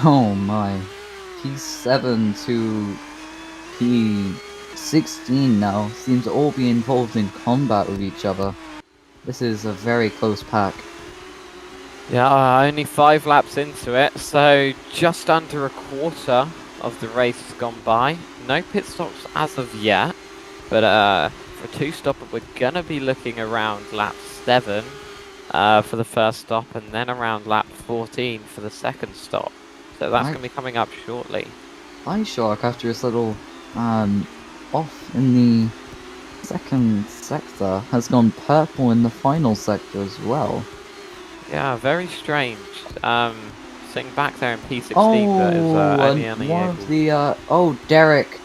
Oh my. P7 to P16 now seem to all be involved in combat with each other. This is a very close pack. Yeah, only 5 laps into it, so just under a quarter of the race has gone by. No pit stops as of yet, but for a 2-stopper we're going to be looking around lap 7 for the first stop, and then around lap 14 for the second stop. So that's going to be coming up shortly. iShark, after his little off in the second sector, has gone purple in the final sector as well. Yeah, very strange. Sitting back there in P16, but is only and able... one of the Derek.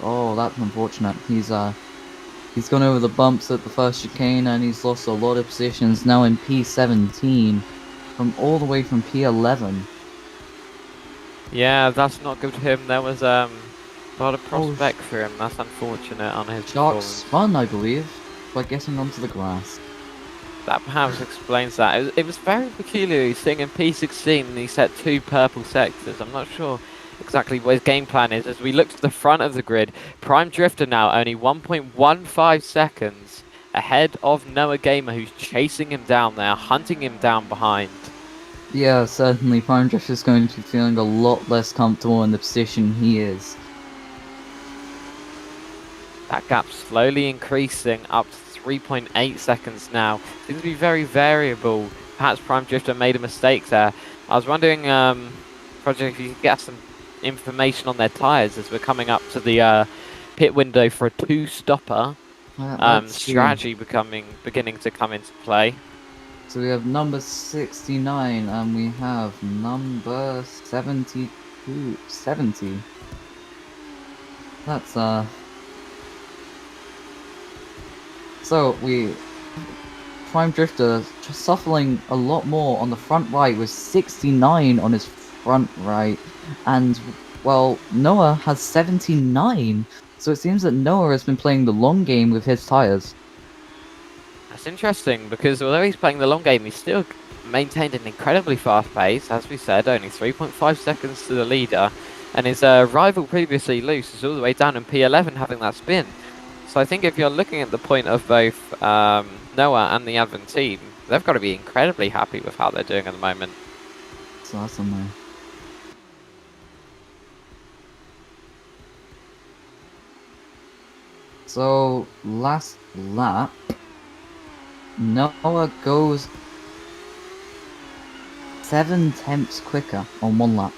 Oh, that's unfortunate. He's gone over the bumps at the first chicane, and he's lost a lot of positions. Now in P17, from all the way from P11. Yeah, that's not good for him. There was a lot of prospect for him. That's unfortunate on his Shark performance. spun, I believe, by getting onto the grass. That perhaps explains that. It was very peculiar. He's sitting in P16 and he set 2 purple sectors. I'm not sure exactly what his game plan is. As we look to the front of the grid, Prime Drifter now only 1.15 seconds ahead of Noah Gamer, who's chasing him down there, hunting him down behind. Yeah, certainly, Prime Drifter is going to be feeling a lot less comfortable in the position he is. That gap slowly increasing up to 3.8 seconds now. Seems to be very variable. Perhaps Prime Drifter made a mistake there. I was wondering, Project, if you could get some information on their tyres as we're coming up to the pit window for a 2-stopper. Strategy beginning to come into play. So we have number 69 and we have number 70. That's So Prime Drifter just suffering a lot more on the front right with 69 on his front right, and well, Noah has 79. So it seems that Noah has been playing the long game with his tires. That's interesting, because although he's playing the long game, he's still maintained an incredibly fast pace. As we said, only 3.5 seconds to the leader, and his rival previously loose is all the way down in P11 having that spin. So I think if you're looking at the point of both Noah and the Advent team, they've got to be incredibly happy with how they're doing at the moment. It's awesome, man. So, last lap, Noah goes 7/10 quicker on 1 lap.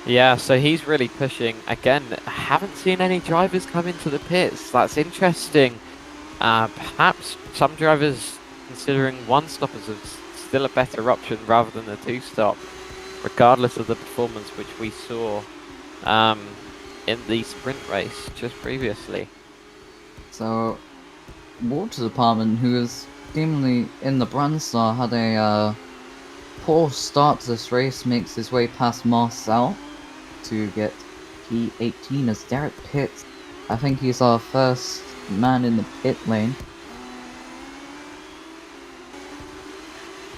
Yeah, so he's really pushing. Again, haven't seen any drivers come into the pits. That's interesting. Perhaps some drivers considering 1-stop as still a better option rather than the 2-stop, regardless of the performance which we saw in the sprint race just previously. So, Water Department, who is seemingly in the Brandstar, had a poor start to this race, makes his way past Marcel to get P18 as Derek pits. I think he's our first man in the pit lane.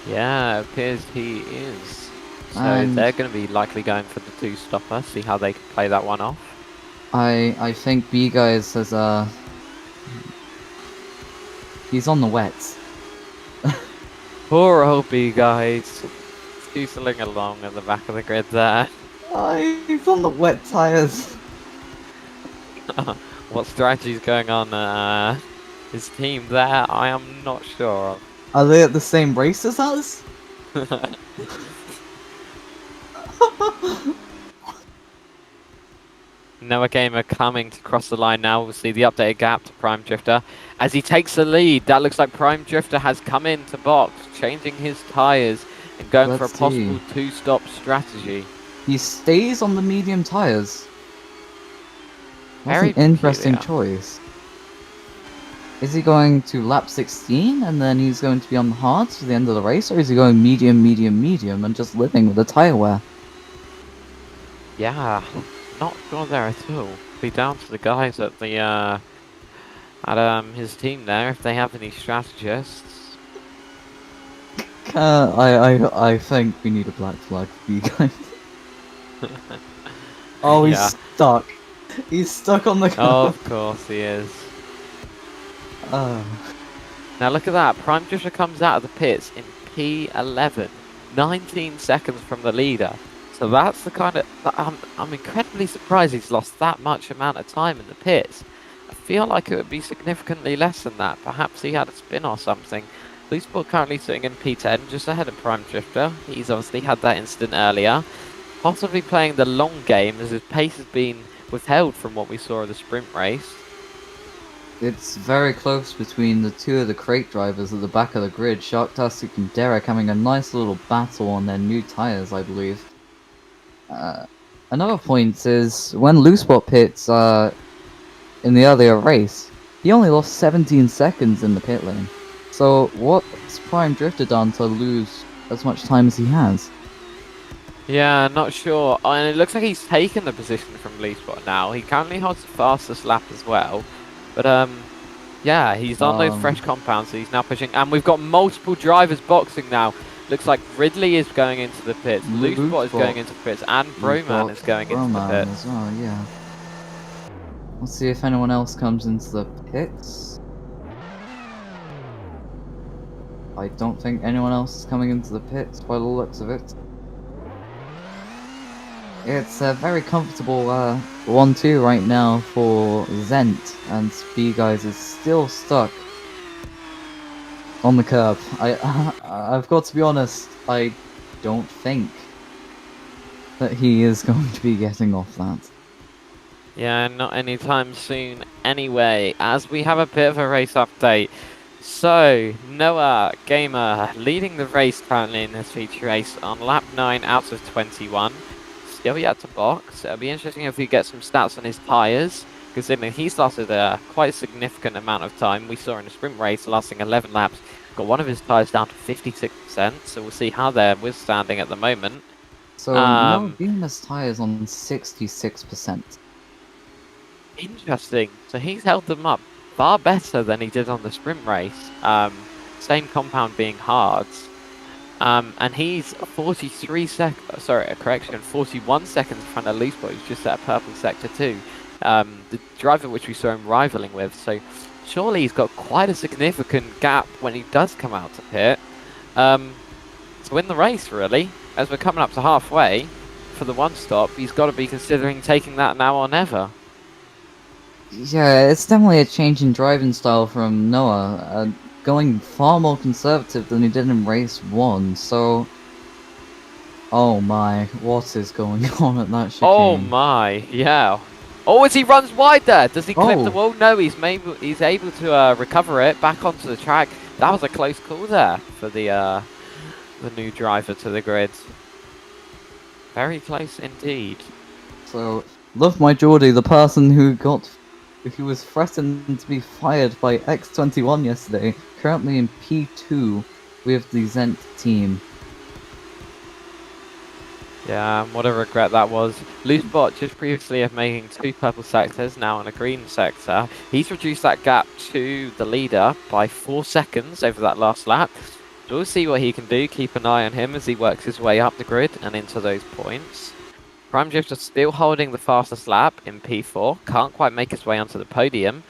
Yeah, it appears he is. So And they're going to be likely going for the 2-stopper, see how they can play that one off. I think B guys has he's on the wets. Poor old B guys, scootling along at the back of the grid there. He's on the wet tires. What strategy's going on his team there, I am not sure of. Are they at the same race as us? Noah Gamer coming to cross the line now. We'll see the updated gap to Prime Drifter as he takes the lead. That looks like Prime Drifter has come into box, changing his tyres and going for a possible 2-stop strategy. He stays on the medium tires. That's Very an interesting peculiar choice. Is he going to lap 16 and then he's going to be on the hards for the end of the race, or is he going medium, medium, medium and just living with the tire wear? Yeah, not sure there at all. Be down to the guys at the his team there if they have any strategists. I think we need a black flag for you guys. Oh, he's Yeah. stuck. He's stuck on the curb. Oh, of course he is. Oh. Now look at that. Prime Drifter comes out of the pits in P11, 19 seconds from the leader. So that's the kind of... I'm incredibly surprised he's lost that much amount of time in the pits. I feel like it would be significantly less than that. Perhaps he had a spin or something. Looseball currently sitting in P10, just ahead of Prime Drifter. He's obviously had that incident earlier. Possibly playing the long game as his pace has been withheld from what we saw of the sprint race. It's very close between the two of the crate drivers at the back of the grid. Sharktastic and Derek having a nice little battle on their new tires, I believe. Another point is, when Loosebot pits in the earlier race, he only lost 17 seconds in the pit lane. So what's Prime Drifter done to lose as much time as he has? Yeah, not sure. And it looks like he's taken the position from Leespot now. He currently holds the fastest lap as well. But, yeah, he's on those fresh compounds, so he's now pushing. And we've got multiple drivers boxing now. Looks like Ridley is going into the pits, Loosebot is going into the pits, and Broman is going into the pits. As well, yeah. Let's see if anyone else comes into the pits. I don't think anyone else is coming into the pits by the looks of it. It's a very comfortable 1-2 right now for Zent, and Speed Guys is still stuck on the curb. I've got to be honest, I don't think that he is going to be getting off that. Yeah, not anytime soon anyway, as we have a bit of a race update. So, Noah Gamer leading the race currently in this feature race on lap 9 out of 21. Still yet to box. It'll be interesting if we get some stats on his tyres, considering he's lasted a quite significant amount of time. We saw in the sprint race lasting 11 laps, got one of his tyres down to 56%, so we'll see how they're withstanding at the moment. So, Noah Gamer's tyres on 66%. Interesting. So he's held them up far better than he did on the sprint race. Same compound being hard. And he's 41 seconds in front of Loosebot, who's just at purple sector 2. The driver which we saw him rivaling with. So surely he's got quite a significant gap when he does come out to pit. To win the race, really. As we're coming up to halfway for the one stop, he's got to be considering taking that now or never. Yeah, it's definitely a change in driving style from Noah. Going far more conservative than he did in race 1, so... Oh my, what is going on at that chicane? Oh my, yeah. Oh, as he runs wide there! Does he clip the wall? No, he's able to recover it back onto the track. That was a close call there for the new driver to the grid. Very close indeed. So, Love My Geordie, the person who was threatened to be fired by X21 yesterday, currently in P2 with the Zent team. Yeah, what a regret that was. Loosebot just previously of making 2 purple sectors, now in a green sector. He's reduced that gap to the leader by 4 seconds over that last lap. So we'll see what he can do, keep an eye on him as he works his way up the grid and into those points. Prime Drifter still holding the fastest lap in P4, can't quite make his way onto the podium.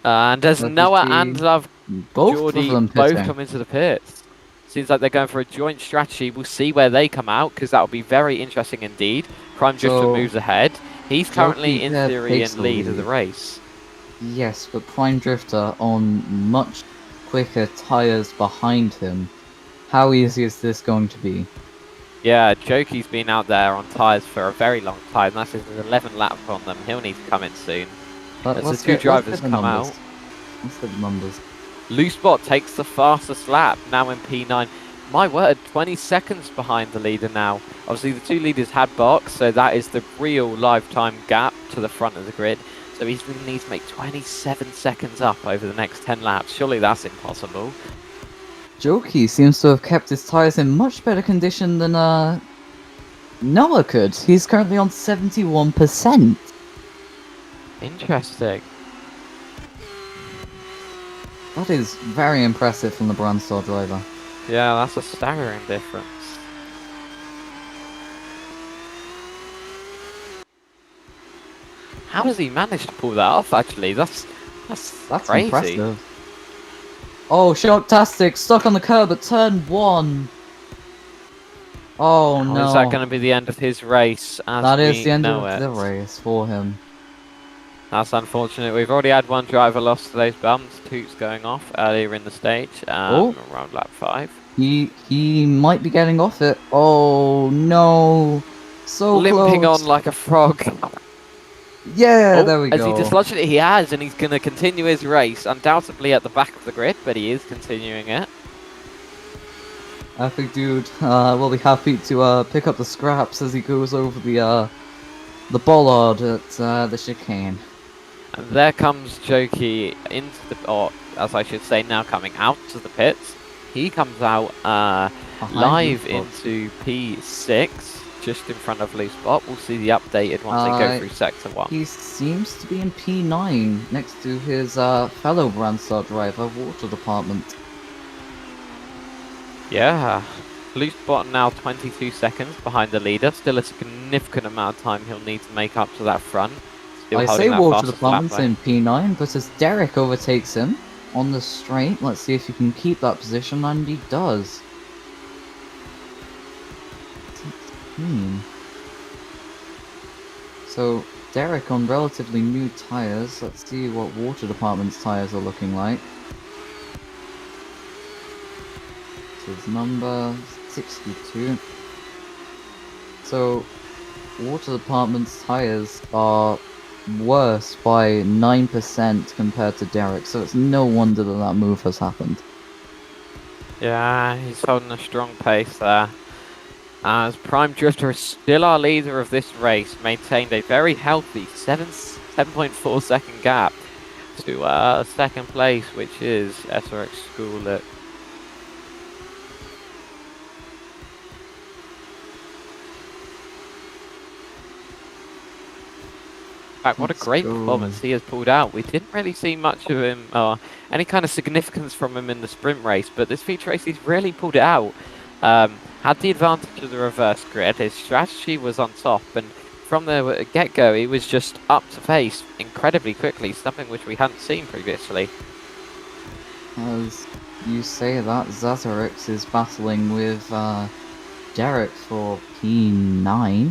And as Noah and Love Geordie both come into the pits. Seems like they're going for a joint strategy. We'll see where they come out, because that will be very interesting indeed. Prime Drifter moves ahead. He's currently in theory in lead of the race. Yes, but Prime Drifter on much quicker tyres behind him. How easy is this going to be? Yeah, Jokey's been out there on tyres for a very long time. That's his 11th lap on them. He'll need to come in soon. As the two drivers come out. Let's get the numbers. Loosebot takes the fastest lap, now in P9. My word, 20 seconds behind the leader now. Obviously, the 2 leaders had box, so that is the real lifetime gap to the front of the grid. So he's going to need to make 27 seconds up over the next 10 laps. Surely that's impossible. Jokey seems to have kept his tyres in much better condition than Noah could. He's currently on 71%. Interesting. That is very impressive from the Brandstar driver. Yeah, that's a staggering difference. How does he manage to pull that off, actually? That's That's crazy. impressive. Oh, Shocktastic, stuck on the curb at turn 1. Oh How is that no. going to be the end of his race as That is we the end know of it? the race for him. That's unfortunate. We've already had one driver lost to those bumps. Toots going off earlier in the stage, around lap 5. He might be getting off it. Oh no. So Limping on close. like a frog. Yeah, Oh, there we has he go. dislodged it? He has, and he's going to continue his race. Undoubtedly at the back of the grid, but he is continuing it. Epic Dude will be happy to pick up the scraps as he goes over the bollard at the chicane. And there comes Jokey into the, or as I should say, now coming out to the pits. He comes out live into P6, just in front of Loose Spot. We'll see the updated once they go through Sector 1. He seems to be in P9 next to his fellow Brandstar driver, Water Department. Yeah, Loose Spot now 22 seconds behind the leader. Still a significant amount of time he'll need to make up to that front. Still I holding say that Water fastest lap Department's there. in P9, but as Derek overtakes him on the straight, let's see if he can keep that position, and he does. 16. So, Derek on relatively new tyres. Let's see what Water Department's tyres are looking like. This is number 62. So, Water Department's tyres are worse by 9% compared to Derek, so it's no wonder that that move has happened. Yeah, he's holding a strong pace there. As Prime Drifter is still our leader of this race, maintained a very healthy 7.4 second gap to second place, which is SRX School at what a great performance he has pulled out. We didn't really see much of him or any kind of significance from him in the sprint race, but this feature race he's really pulled it out. Had the advantage of the reverse grid. His strategy was on top, and from the get-go he was just up to pace incredibly quickly, something which we hadn't seen previously. As you say that, Zazarix is battling with Derek for P9.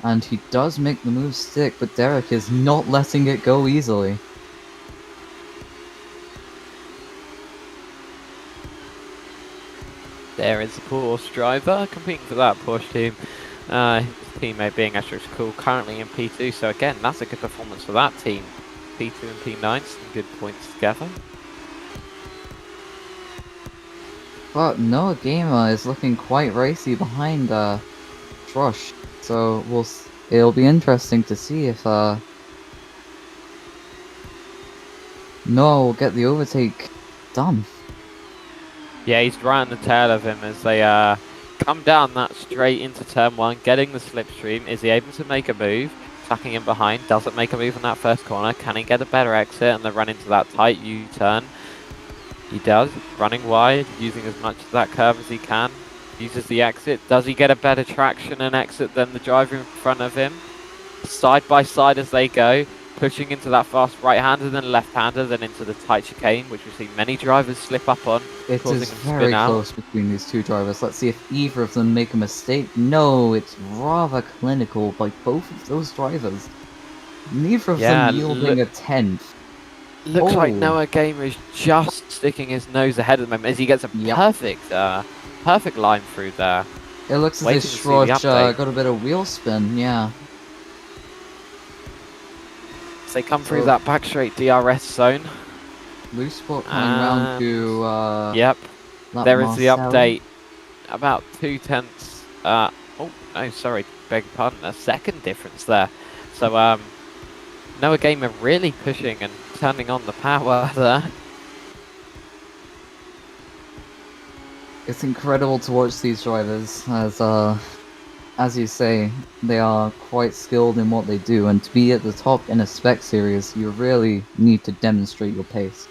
And he does make the move stick, but Derek is not letting it go easily. There is the Porsche driver competing for that Porsche team. His teammate being SRX Cool, currently in P2, so again, that's a good performance for that team. P2 and P9, some good points together. But Noah Gamer is looking quite racy behind Trush. So it'll be interesting to see if Noah will get the overtake done. Yeah, he's right on the tail of him as they come down that straight into turn 1, getting the slipstream. Is he able to make a move? Tucking in behind, doesn't make a move in that first corner. Can he get a better exit and then run into that tight U-turn? He does, running wide, using as much of that curve as he can. Uses the exit. Does he get a better traction and exit than the driver in front of him? Side by side as they go, pushing into that fast right-hander, then left-hander, then into the tight chicane, which we've seen many drivers slip up on. It is very close between these two drivers. Let's see if either of them make a mistake. No, it's rather clinical by both of those drivers. Neither of them yielding a 10th. Looks like Noah Gamer is just sticking his nose ahead at the moment as he gets a perfect line through there. It looks as if Shrudge got a bit of wheel spin, yeah. As they come through that back straight DRS zone. Loose Spot coming round to yep. There is the update. About 2/10. Oh no, sorry, beg your pardon. A second difference there. So Noah Gamer really pushing and turning on the power there. It's incredible to watch these drivers, as you say, they are quite skilled in what they do, and to be at the top in a spec series, you really need to demonstrate your pace.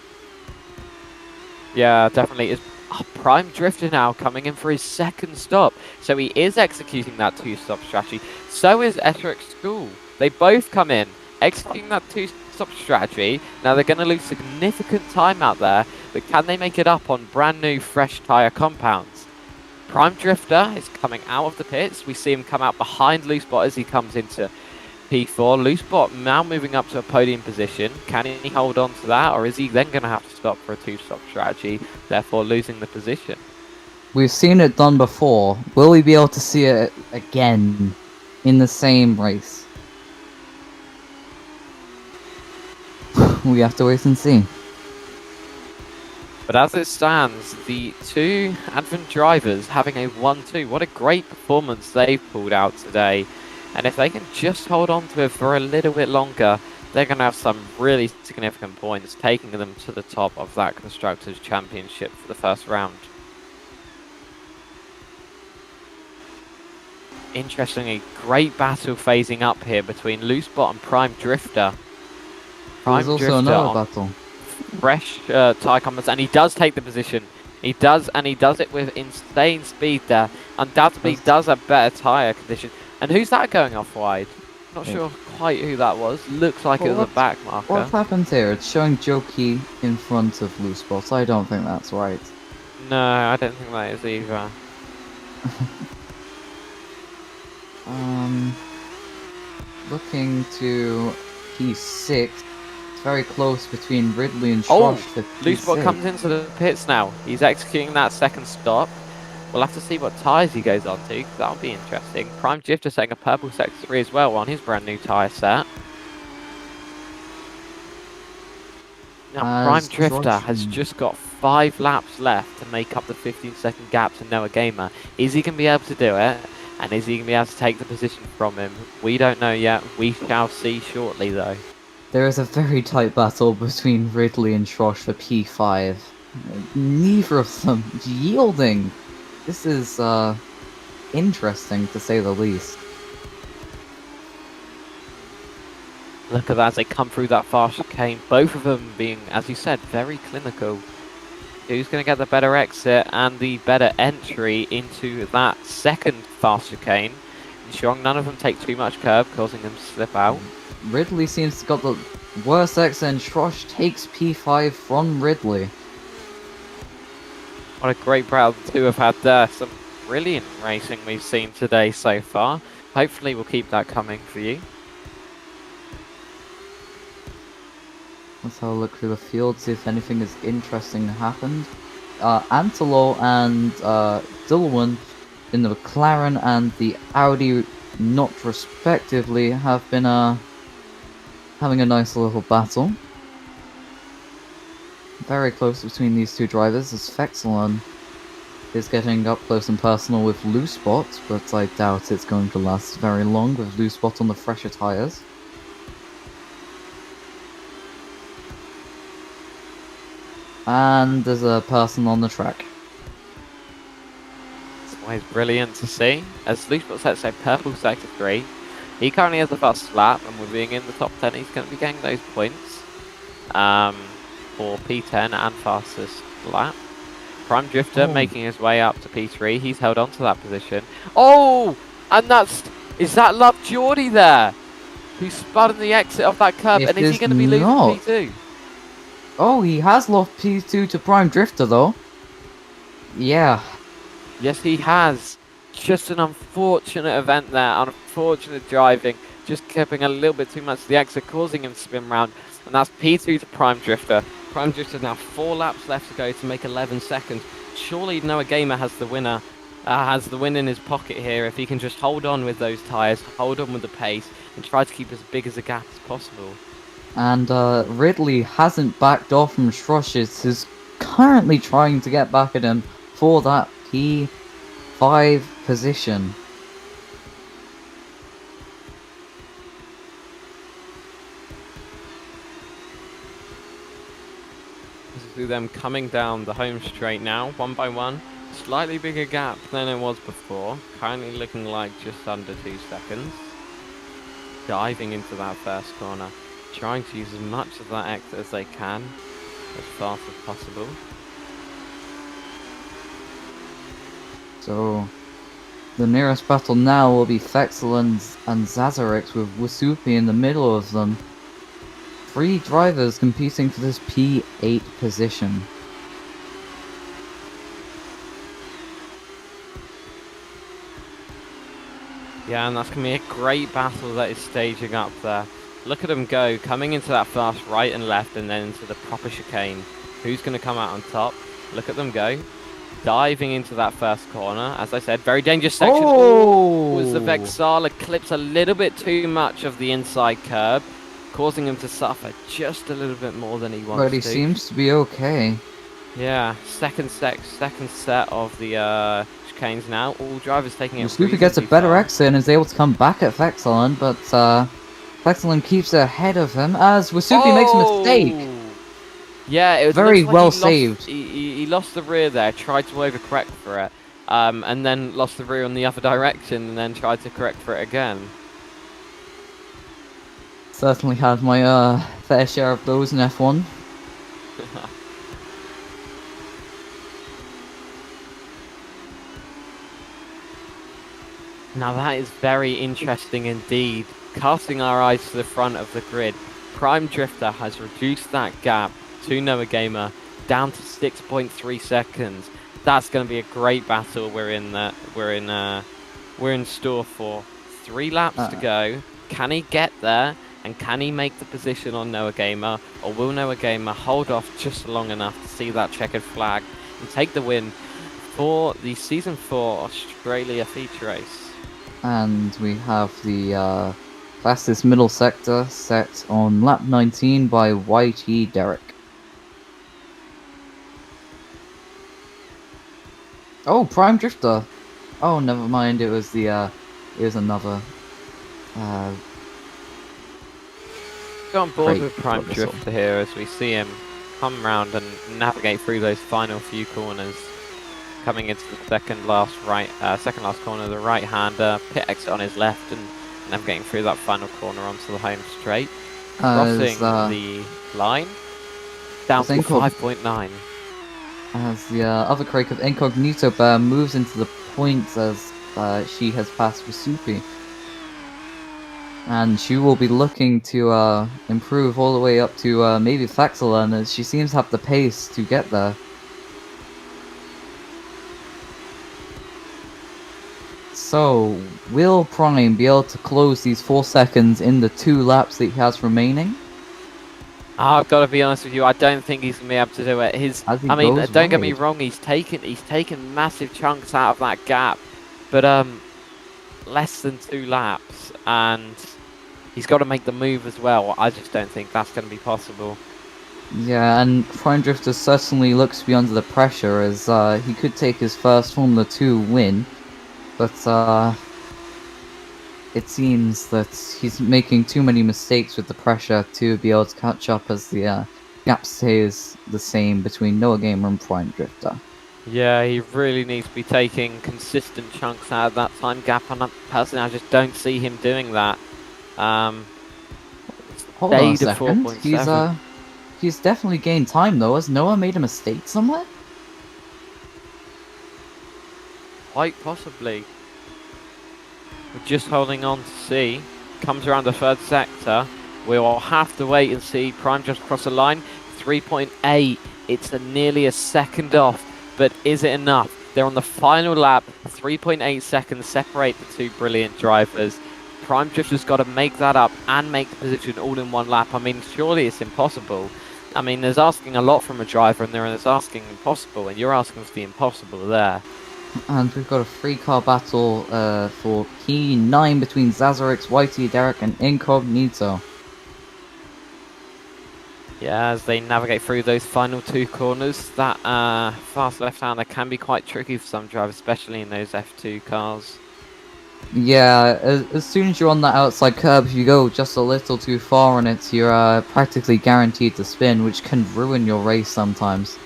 Yeah, definitely. It's Oh, Prime Drifter now coming in for his second stop. So he is executing that two-stop strategy. So is Etheric School. They both come in, executing that two-stop strategy. Now they're going to lose significant time out there, but can they make it up on brand new fresh tyre compounds? Prime Drifter is coming out of the pits. We see him come out behind Loosebot as he comes into P4. Loosebot now moving up to a podium position. Can he hold on to that, or is he then going to have to stop for a two-stop strategy, therefore losing the position? We've seen it done before. Will we be able to see it again in the same race? We have to wait and see. But as it stands, the two Advent drivers having a 1-2. What a great performance they've pulled out today. And if they can just hold on to it for a little bit longer, they're going to have some really significant points, taking them to the top of that Constructors' Championship for the first round. Interestingly, great battle phasing up here between Loosebot and Prime Drifter. There's also another battle. Fresh tyre compounds, and he does take the position. He does, and he does it with insane speed there. Undoubtedly does have better tyre condition. And who's that going off wide? Not sure quite who that was. Looks like it was a back marker. What happened here? It's showing Jokey in front of Loosebot. I don't think that's right. No, I don't think that is either. Looking to P6. It's very close between Ridley and Schrosh for P6. Loosebot comes into the pits now. He's executing that second stop. We'll have to see what tyres he goes on to, because that'll be interesting. Prime Drifter setting a purple sector 3 as well on his brand new tyre set. Now, Prime Drifter has just got 5 laps left to make up the 15-second gap to Noah Gamer. Is he going to be able to do it? And is he going to be able to take the position from him? We don't know yet. We shall see shortly, though. There is a very tight battle between Ridley and Schrosh for P5. Neither of them yielding. This is interesting, to say the least. Look at that as they come through that fast chicane. Both of them being, as you said, very clinical. Who's going to get the better exit and the better entry into that second fast chicane, ensuring none of them take too much curb, causing them to slip out. Ridley seems to have got the worst exit, and Schrosh takes P5 from Ridley. What a great battle the two have had there. Some brilliant racing we've seen today so far. Hopefully we'll keep that coming for you. Let's have a look through the field, see if anything is interesting happened. Antelo and Dillwyn in the McLaren and the Audi, not respectively, have been having a nice little battle. Very close between these two drivers, as Fexelon is getting up close and personal with Loosebot, but I doubt it's going to last very long with Loosebot on the fresher tyres. And there's a person on the track. It's always brilliant to see. As Loosebot sets a purple sector 3, he currently has the fastest lap, and with being in the top 10, he's going to be getting those points for P10 and fastest lap. Prime Drifter making his way up to P3. He's held on to that position. Oh! And is that Love Geordie there? Who spun in the exit of that curb, and is he going to be losing P2? Oh, he has lost P2 to Prime Drifter, though. Yeah. Yes, he has. Just an unfortunate event there. Unfortunate driving. Just keeping a little bit too much to the exit, causing him to spin round. And that's P2 to Prime Drifter. Prime Drifter now 4 laps left to go to make 11 seconds. Surely Noah Gamer has the winner. Has the win in his pocket here if he can just hold on with those tyres, hold on with the pace, and try to keep as big as a gap as possible. And Ridley hasn't backed off from Schrosh. Is currently trying to get back at him for that P5 position. This is through them coming down the home straight now, one by one. Slightly bigger gap than it was before. Currently looking like just under 2 seconds. Diving into that first corner. Trying to use as much of that exit as they can, as fast as possible. So the nearest battle now will be Fexel and Zazarix with Wasupi in the middle of them. 3 drivers competing for this P8 position. Yeah, and that's going to be a great battle that is staging up there. Look at them go, coming into that fast right and left and then into the proper chicane. Who's going to come out on top? Look at them go. Diving into that first corner. As I said, very dangerous section. Oh! Was the Vexala clips a little bit too much of the inside curb, causing him to suffer just a little bit more than he wants to. But he seems to be okay. Yeah, second set of the chicanes now. All drivers taking it. Wasupi gets a better exit and is able to come back at Fexelon, but Fexelon keeps ahead of him as Wasupi makes a mistake. Yeah, it was very well he saved. He lost the rear there, tried to overcorrect for it, and then lost the rear on the other direction, and then tried to correct for it again. Certainly had my fair share of those in F1. Now that is very interesting indeed. Casting our eyes to the front of the grid, Prime Drifter has reduced that gap to Noah Gamer down to 6.3 seconds. That's going to be a great battle. We're in store for 3 laps to go. Can he get there? And can he make the position on Noah Gamer? Or will Noah Gamer hold off just long enough to see that checkered flag and take the win for the Season 4 Australia feature race? And we have the fastest middle sector set on lap 19 by YT Derek. Oh, Prime Drifter. Oh, never mind. It was the it was another. Go on board with Prime Drifter here as we see him come round and navigate through those final few corners. Coming into the second last corner, the right-hander, pit exit on his left, and navigating through that final corner onto the home straight. Crossing the line, down to 5.9. As the other crate of Incognito Bear moves into the points as she has passed Wasupi. And she will be looking to improve all the way up to maybe Faxalan, as she seems to have the pace to get there. So, will Prime be able to close these 4 seconds in the 2 laps that he has remaining? I've got to be honest with you, I don't think he's going to be able to do it. Don't get me wrong, he's taken massive chunks out of that gap, but less than 2 laps, and he's got to make the move as well. I just don't think that's going to be possible. Yeah, and Prime Drifter certainly looks to be under the pressure, as he could take his first Formula 2 win, but it seems that he's making too many mistakes with the pressure to be able to catch up, as the gap stays the same between Noah Gamer and Prime Drifter. Yeah, he really needs to be taking consistent chunks out of that time gap, and personally I just don't see him doing that. Hold on a second, he's definitely gained time though. Has Noah made a mistake somewhere? Quite possibly. We're just holding on to see. Comes around the 3rd sector. We will have to wait and see. Prime just cross the line. 3.8. It's nearly a second off. But is it enough? They're on the final lap. 3.8 seconds separate the 2 brilliant drivers. Prime Drifter's got to make that up and make the position all in 1 lap. I mean, surely it's impossible. I mean, there's asking a lot from a driver, and there's asking impossible, and you're asking for the impossible there. And we've got a 3-car battle for P9 between Zazarix, YT Derek, and Incognito. Yeah, as they navigate through those final 2 corners, that fast left-hander can be quite tricky for some drivers, especially in those F2 cars. Yeah, as soon as you're on that outside curb, if you go just a little too far on it, you're practically guaranteed to spin, which can ruin your race sometimes.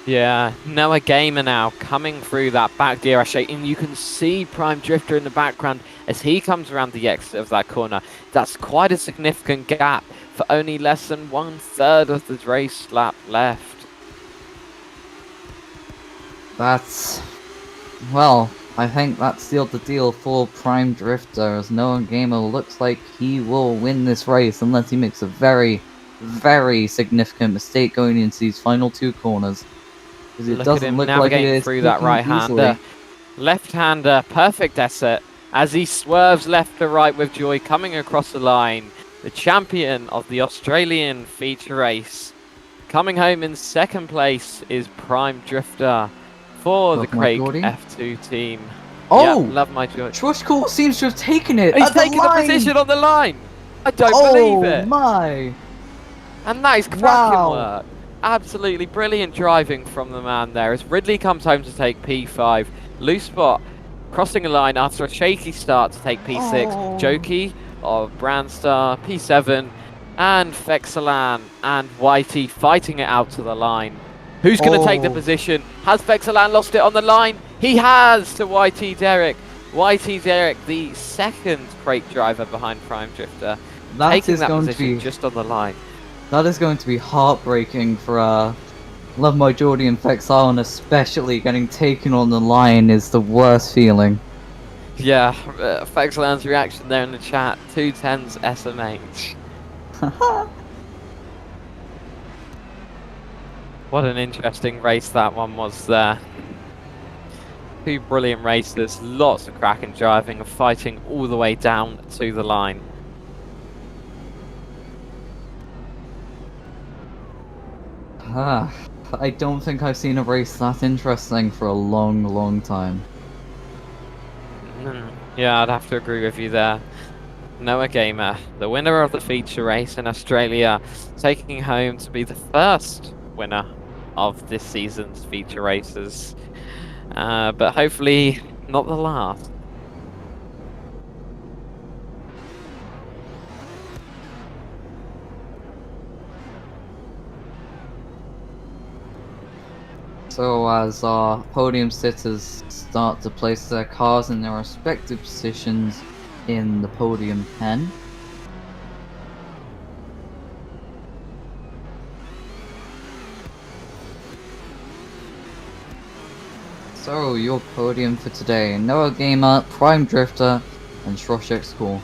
Yeah, Noah Gamer now coming through that back DRS, and you can see Prime Drifter in the background as he comes around the exit of that corner. That's quite a significant gap for only less than 1/3 of the race lap left. That's... well, I think that sealed the deal for Prime Drifter, as Noah Gamer looks like he will win this race unless he makes a very, very significant mistake going into these final 2 corners. Because it Look at doesn't him look like it navigating is through that taking right-hander. easily. Left-hander, perfect asset as he swerves left to right with joy coming across the line. The champion of the Australian feature race. Coming home in second place is Prime Drifter for the Love my Craig Geordie. F2 team. Oh! Yep, love my joy. Trushkul seems to have taken it He's at the taking the line! position on the line. I don't Oh believe it. my! And that is cracking Wow. work. Absolutely brilliant driving from the man there as Ridley comes home to take P5. Loose spot crossing the line after a shaky start to take P6. Oh. Jokey of Brandstar, P7, and Fexalan and Whitey fighting it out to the line. Who's going to take the Oh. position? Has Fexalan lost it on the line? He has to Whitey Derek. Whitey Derek, the second crate driver behind Prime Drifter, taking that position just on the line. That is going to be heartbreaking for Love My Geordie and Fexalan, especially getting taken on the line is the worst feeling. Yeah, Fexalan's reaction there in the chat, 210s SMH. What an interesting race that one was there. 2 brilliant racers, lots of cracking driving and fighting all the way down to the line. I don't think I've seen a race that interesting for a long, long time. Yeah, I'd have to agree with you there. Noah Gamer, the winner of the feature race in Australia, taking home to be the first winner of this season's feature races. But hopefully not the last. So as our podium sitters start to place their cars in their respective positions in the podium pen. So your podium for today: Noah Gamer, Prime Drifter, and Shroshek School.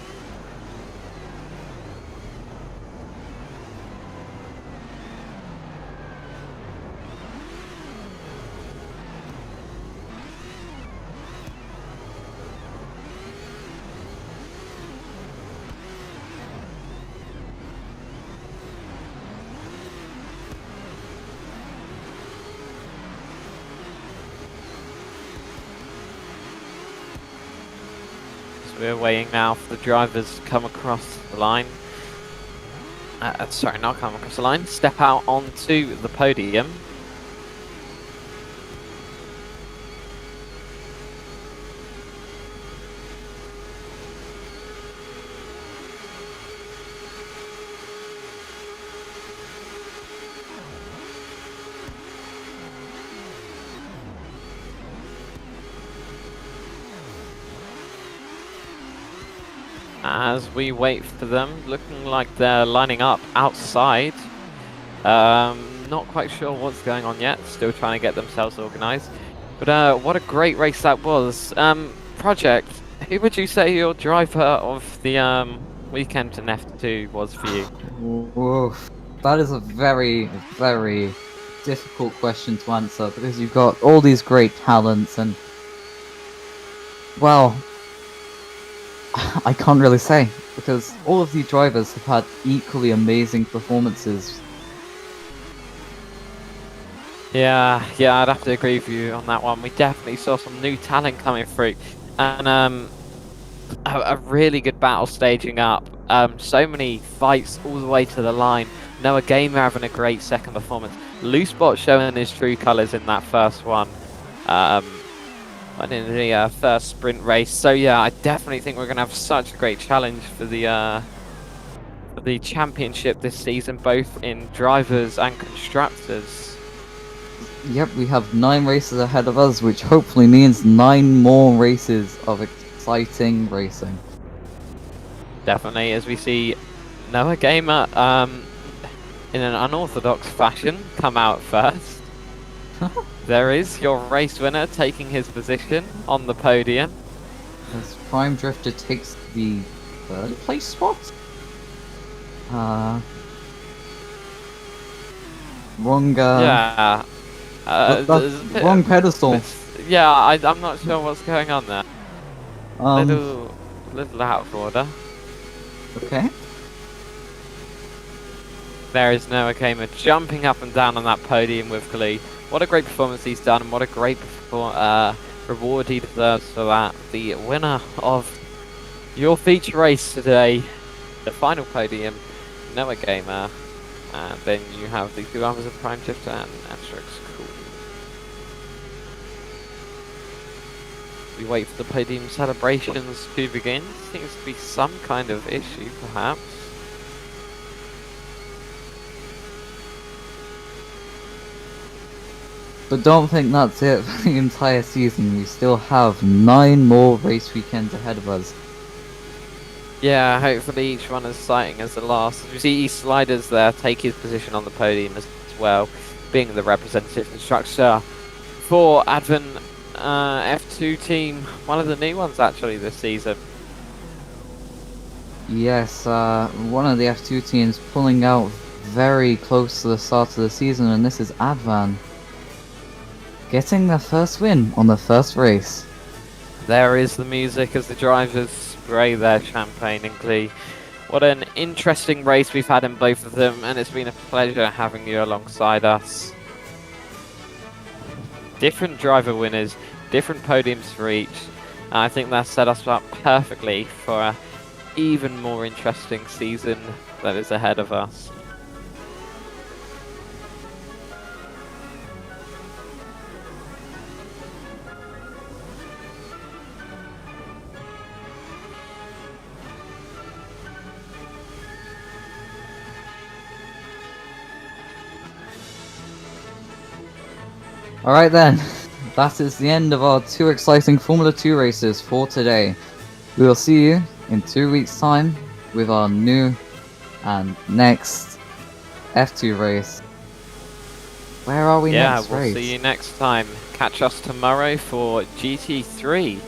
We're waiting now for the drivers to come across the line. Sorry, not come across the line. Step out onto the podium. As we wait for them, looking like they're lining up outside. Not quite sure what's going on yet, still trying to get themselves organised. But what a great race that was. Project, who would you say your driver of the weekend in F2 was for you? Oof. That is a very, very difficult question to answer because you've got all these great talents and, well, I can't really say because all of these drivers have had equally amazing performances. Yeah, I'd have to agree with you on that one. We definitely saw some new talent coming through, and a really good battle staging up. So many fights all the way to the line. Noah Gamer having a great second performance. Loosebot showing his true colours in that first one. And in the first sprint race. So yeah, I definitely think we're going to have such a great challenge for the championship this season, both in drivers and constructors. Yep, we have 9 races ahead of us, which hopefully means 9 more races of exciting racing. Definitely, as we see Noah Gamer in an unorthodox fashion come out first. There is your race winner taking his position on the podium. As Prime Drifter takes the third place spot? Wrong, Yeah. There's a bit wrong of- pedestal. Yeah, I'm not sure what's going on there. Little out of order. Okay. There is Noah Kamer jumping up and down on that podium with glee. What a great performance he's done, and what a great reward he deserves for that. The winner of your feature race today, the final podium, Noah Gamer. And then you have the two others of Prime Shifter and Asterix. Cool. We wait for the podium celebrations to begin. Seems to be some kind of issue, perhaps. But don't think that's it for the entire season. We still have 9 more race weekends ahead of us. Yeah, hopefully each one is sighting as the last. As we see East Sliders there take his position on the podium as well, being the representative constructor for Advent F2 team, one of the new ones actually this season. Yes, one of the F2 teams pulling out very close to the start of the season, and this is Advan. Getting their first win on the first race. There is the music as the drivers spray their champagne and glee. What an interesting race we've had in both of them, and it's been a pleasure having you alongside us. Different driver winners, different podiums for each. And I think that set us up perfectly for an even more interesting season that is ahead of us. Alright then, that is the end of our 2 exciting Formula 2 races for today. We will see you in 2 weeks' time with our new and next F2 race. Where are we next we'll race? see you next time. Catch us tomorrow for GT3,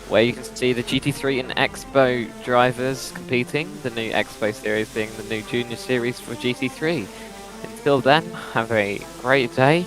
where you can see the GT3 and Expo drivers competing, the new Expo series being the new junior series for GT3. Until then, have a great day.